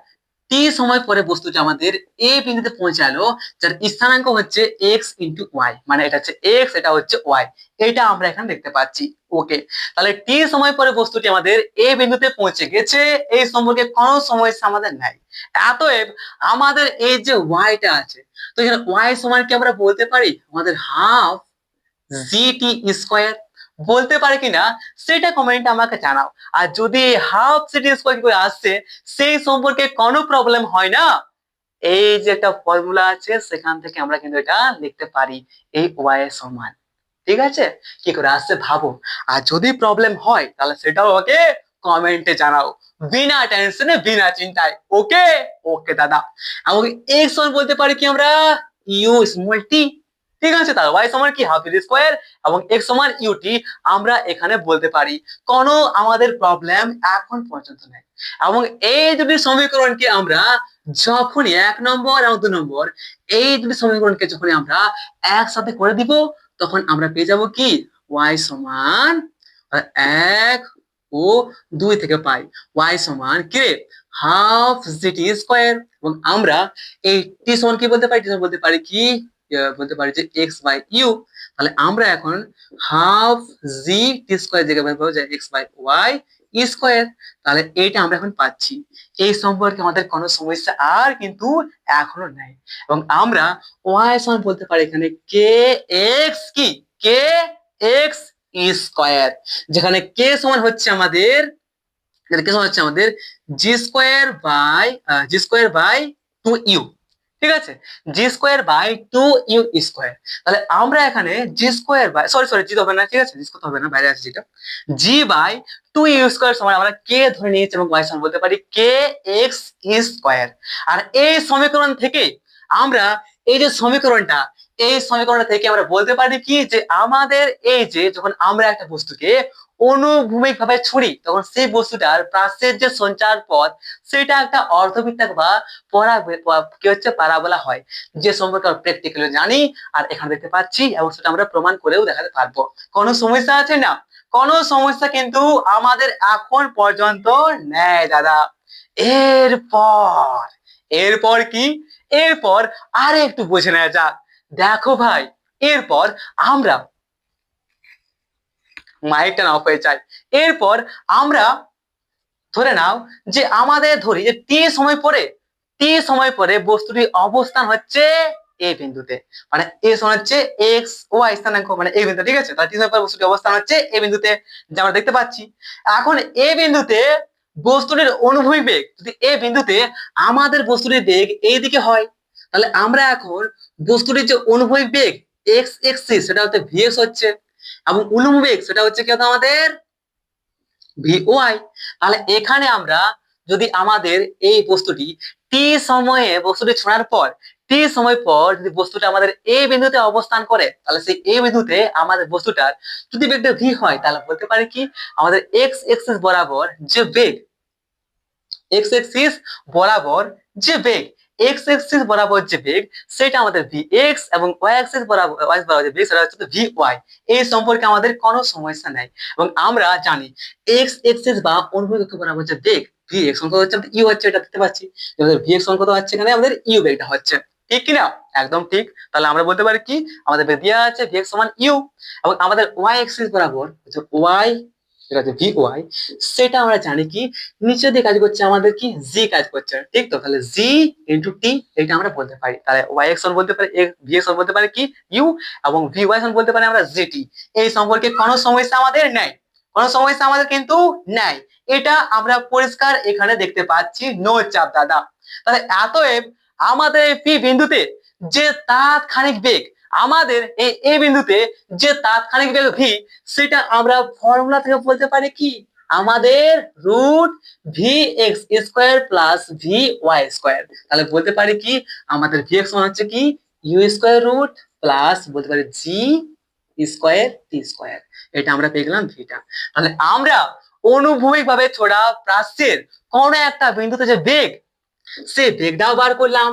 টি সময় পরে বস্তুটি আমাদের এ বিন্দুতে পৌঁছালো, যার স্থানাঙ্ক হচ্ছে এক্স ইন্টু ওয়াই। মানে এটা হচ্ছে এক্স, এটা হচ্ছে ওয়াই, এটা আমরা এখানে দেখতে পাচ্ছি। ওকে, তাহলে টি সময় পরে বস্তুটি আমাদের এ বিন্দুতে পৌঁছে গেছে, এই সম্পর্কে কোনো সমস্যা আমাদের নাই। অতএব আমাদের এই যে ওয়াইটা আছে, তো এখানে ওয়াই সমান কি আমরা বলতে পারি আমাদের হাফ জিটি স্কোয়ার, বলতে পারে কিনা সেটা কমেন্টে আমাকে জানাও। আর যদি হাফ সিটি স্কোয়ার করে আসছে সেই সম্পর্কে কোনো প্রবলেম হয় না, এই যে একটা ফর্মুলা আছে সেখান থেকে আমরা কিন্তু এটা লিখতে পারি, এই ওয়াই এর সমান। ঠিক আছে, কি করে আসছে ভাবো। আর যদি প্রবলেম হয় তাহলে সেটাও ওকে কমেন্টে জানাও, বিনা টেনশনে বিনা চিন্তায়। ওকে ওকে দাদা। এবং এক্স সমান বলতে পারি কি আমরা ইউ স্মল টি। ঠিক আছে, তাহলে ওয়াই সমান কি হাফ ইউটি স্কোয়ার এবং এক্স সমান ইউটি আমরা এখানে বলতে পারি। কোনো আমাদের প্রবলেম এখন পর্যন্ত নেই। এবং এই দুটি সমীকরণকে আমরা যখন 1 নম্বর এবং 2 নম্বর এই দুটি সমীকরণকে যখন আমরা একসাথে করে দিব, তখন আমরা পেয়ে যাব কি y সমান 1 ও 2 থেকে পাই y সমান কি হাফ জিটি স্কোয়ার। এবং আমরা এই টি সমান কি বলতে পারি, টি সমান বলতে পারি কি বলতে পারি যে এক্স বাই ইউ। তাহলে আমরা এখন হাফ জি টি স্কোয়ার জায়গায় বলবো যে এক্স বাই ওয়াই স্কোয়ার। তাহলে এইটা আমরা এখন পাচ্ছি। এই সম্পর্কে আমাদের কোনো সমস্যা আর কিন্তু এখনো নাই। এবং আমরা ওয়াই সমান বলতে পারি এখানে কে এক্স কি কে এক্স স্কোয়ার, যেখানে কে সমান হচ্ছে আমাদের জি স্কোয়ার বাই 2 ইউ। ঠিক আছে, G square by 2 you square. তাহলে আমরা এখানে জি স্কোয়ার বাই সরি জি হবে না, ঠিক আছে জি করতে হবে না, বাইরে আছে যেটা, জি/2 ইউ স্কোয়ার সমান আমরা কে ধরে নিয়েছি এবং ওয়াই সমান বলতে পারি কে এক্স স্কোয়ার। আর এই সমীকরণ থেকে আমরা এই সমীকরণটা থেকে আমরা বলতে পারি কি যে আমাদের এই যে যখন আমরা একটা বস্তুকে অনুভূমিক ভাবে ছুড়ি, তখন সেই বস্তুটার প্রাচ্যের যে সঞ্চার পথ সেটা একটা অর্ধবৃত্তাকার বা কি হচ্ছে প্যারাবোলা হয়, যে সম্পর্কে আমরা প্র্যাকটিক্যালি জানি আর এখানে দেখতে পাচ্ছি এবং সেটা আমরা প্রমাণ করেও দেখাতে পারবো। কোনো সমস্যা আছে না? কোনো সমস্যা কিন্তু আমাদের এখন পর্যন্ত নেই দাদা। এরপর এরপর কি এরপর আরে একটু বুঝে নেওয়া যাক। দেখো ভাই, এরপর আমরা মাইকটা অফ হয়ে যায়। এরপর আমরা ধরে নাও যে আমাদের ধরি যে টি সময় পরে বস্তুটির অবস্থান হচ্ছে এ বিন্দুতে। মানে এ সমান হচ্ছে এক্স ওয়াই স্থানাঙ্ক, মানে এই বিন্দু। ঠিক আছে, তাহলে টি সময় পরে বস্তুটির অবস্থান হচ্ছে এ বিন্দুতে, যা আমরা দেখতে পাচ্ছি। এখন এ বিন্দুতে বস্তুটির অনুভূমিক বেগ যদি এ বিন্দুতে আমাদের বস্তুটির বেগ এইদিকে হয়, তাহলে আমরা এখন বস্তুটির যে অনুভূমিক বেগ এক্স এক্সিস সেটা হচ্ছে ভিএক্স হচ্ছে, এবং উল্লম্ব বেগ সেটা হচ্ছে কি আমাদের ভিওয়াই। তাহলে এখানে আমরা যদি আমাদের এই বস্তুটি বস্তুটি ছোঁড়ার পর টি সময় পর যদি বস্তুটা আমাদের এই বিন্দুতে অবস্থান করে, তাহলে সেই এই বিন্দুতে আমাদের বস্তুটার যদি বেগটা ভি হয়, তাহলে বলতে পারি কি আমাদের এক্স এক্সিস বরাবর যে বেগ এক্স এক্সিস বরাবর যে বেগ এক্স এক্সিস বরাবর যে বেগ সেটা আমাদের ভি এক্স, এবং ওয়াই এক্সিস বরাবর যে বেগ সেটা হচ্ছে ভি ওয়াই। এই সম্পর্কে আমাদের কোনো সমস্যা নাই। এবং আমরা জানি এক্স এক্সিস বা অনুভূমিক অক্ষ বরাবর যে বেগ ভি এক্স অঙ্ক হচ্ছে ইউ হচ্ছে, এটা দেখতে পাচ্ছি আমাদের ভি এক্স অঙ্ক হচ্ছে, এখানে আমাদের ইউ বেগটা হচ্ছে। ঠিক কিনা? একদম ঠিক। তাহলে আমরা বলতে পারি কি আমাদের বেগ দেওয়া আছে ভি এক্স সমান ইউ, এবং আমাদের ওয়াই এক্সিস বরাবর ওয়াই যেটা হচ্ছে ভি ওয়াই, সেটা আমরা জানি কি নিচে দিয়ে কাজ করছে আমাদের কি জি কাজ করছে, ঠিক তো? তাহলে জি ইন্টু টি এটা আমরা বলতে পারি। তাহলে ওয়াই এক্স বলতে পারি, ভি এক্স বলতে পারি কি ইউ, এবং ভি ওয়াই বলতে পারি আমরা জিটি। এই সম্পর্কে কোনো সমস্যা আমাদের নাই, কোনো সমস্যা আমাদের কিন্তু নাই। এটা আমরা পরিষ্কার এখানে দেখতে পাচ্ছি, নো চাপ দাদা। তাহলে এতএব আমাদের এই পি বিন্দুতে যে তাৎক্ষণিক বেগ, আমাদের এই এ বিন্দুতে যে তাৎক্ষণিক বেগ ভি, সেটা আমরা ফর্মুলা থেকে বলতে পারি কি আমাদের root v x square plus v y square. তাহলে বলতে পারি কি আমাদের ভি এক্স মানে হচ্ছে কি ইউ স্কোয়ার রুট প্লাস বলতে পারি জি স্কোয়ার টি স্কোয়ার। এটা আমরা পেয়ে গেলাম ভিটা। তাহলে আমরা অনুভূমিক ভাবে ছোড়া প্রাচ্যের কোন একটা বিন্দুতে যে বেগ, সে বেগটাও বার করলাম।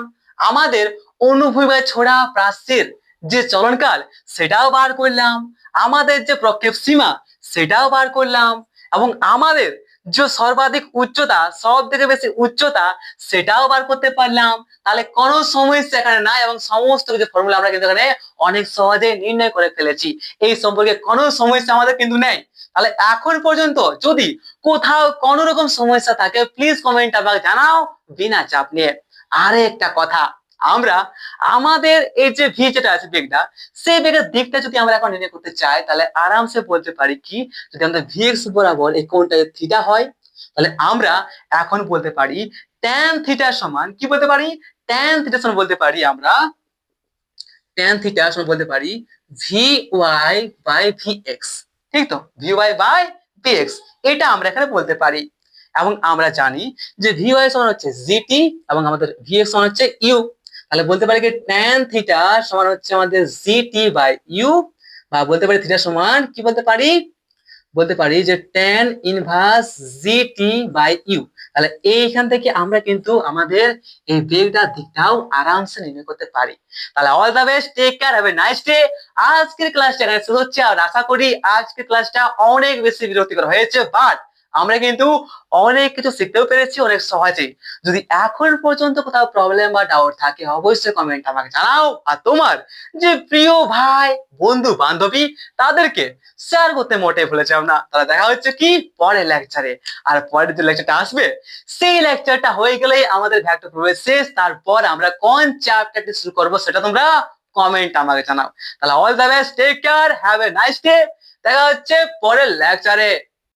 আমাদের অনুভূমিক ছোড়া প্রাচ্যের যে চলনকাল সেটাও বার করলাম। আমাদের যে প্রক্ষেপ সীমা সেটাও বার করলাম, এবং আমাদের যে সর্বাধিক উচ্চতা, সব থেকে বেশি উচ্চতা, সেটাও বার করতে পারলাম। তাহলে কোনো সমস্যা এখানে নাই, এবং সমস্ত কিছু ফর্মুলা আমরা কিন্তু এখানে অনেক সহজে নির্ণয় করে ফেলেছি। এই সম্পর্কে কোনো সমস্যা আমাদের কিন্তু নেই। তাহলে এখন পর্যন্ত যদি কোথাও কোনো রকম সমস্যা থাকে প্লিজ কমেন্ট আমাকে জানাও বিনা চাপ নিয়ে। আরে একটা কথা, আমরা আমাদের এই যে ভি যেটা আছে বেগটা, সেই বেগের দিকটা যদি আমরা এখন নির্ণয় করতে চাই তাহলে আরামসে বলতে পারি কি যদি আমাদের ভি এক্স বরাবর এই কোণটা থিটা হয়, তাহলে আমরা এখন বলতে পারি ট্যান থিটা সমান কি বলতে পারি, ট্যান থিটা সমান বলতে পারি আমরা ট্যান থিটা সমান বলতে পারি v y by v x, ঠিক তো? V y by v x এটা আমরা এখানে বলতে পারি। এবং আমরা জানি যে ভি ওয়াই সমান হচ্ছে জিটি এবং আমাদের ভি এক্স সমান হচ্ছে ইউ। তাহলে বলতে পারি কি ট্যান থিটা সমান হচ্ছে আমাদের জিটি বাই ইউ, বা বলতে পারি থিটা সমান কি বলতে পারি, বলতে পারি যে tan inverse g t by u. তাহলে এইখান থেকে আমরা কিন্তু আমাদের এই বেগটার দিকটাও আরামসে নির্ণয় করতে পারি। তাহলে all the best, take care, have a nice day. আজকের ক্লাসটা এখানে শুরু হচ্ছে, আর আশা করি আজকের ক্লাসটা অনেক বেশি বিরক্তিকর হয়েছে, বাট আমরা কিন্তু অনেক কিছু শিখতেও পেরেছি অনেক সহজেই। যদি এখন পর্যন্ত কোথাও প্রবলেম বা ডাউট থাকে অবশ্যই কমেন্ট আমাকে জানাও, আর তোমার যে প্রিয় ভাই বন্ধু বান্ধবী তাদেরকে শেয়ার করতে মোটেই ভুলে যাও না। তাহলে দেখা হচ্ছে কি পরের লেকচারে। আর পরের যে লেকচারটা আসবে সেই লেকচারটা হয়ে গেলেই আমাদের ভেক্টর প্রবেশ শেষ। তারপর আমরা কোন চ্যাপ্টারটি শুরু করবো সেটা তোমরা কমেন্ট আমাকে জানাও। তাহলে all the best, take care, have a nice day. দেখা হচ্ছে পরের লেকচারে।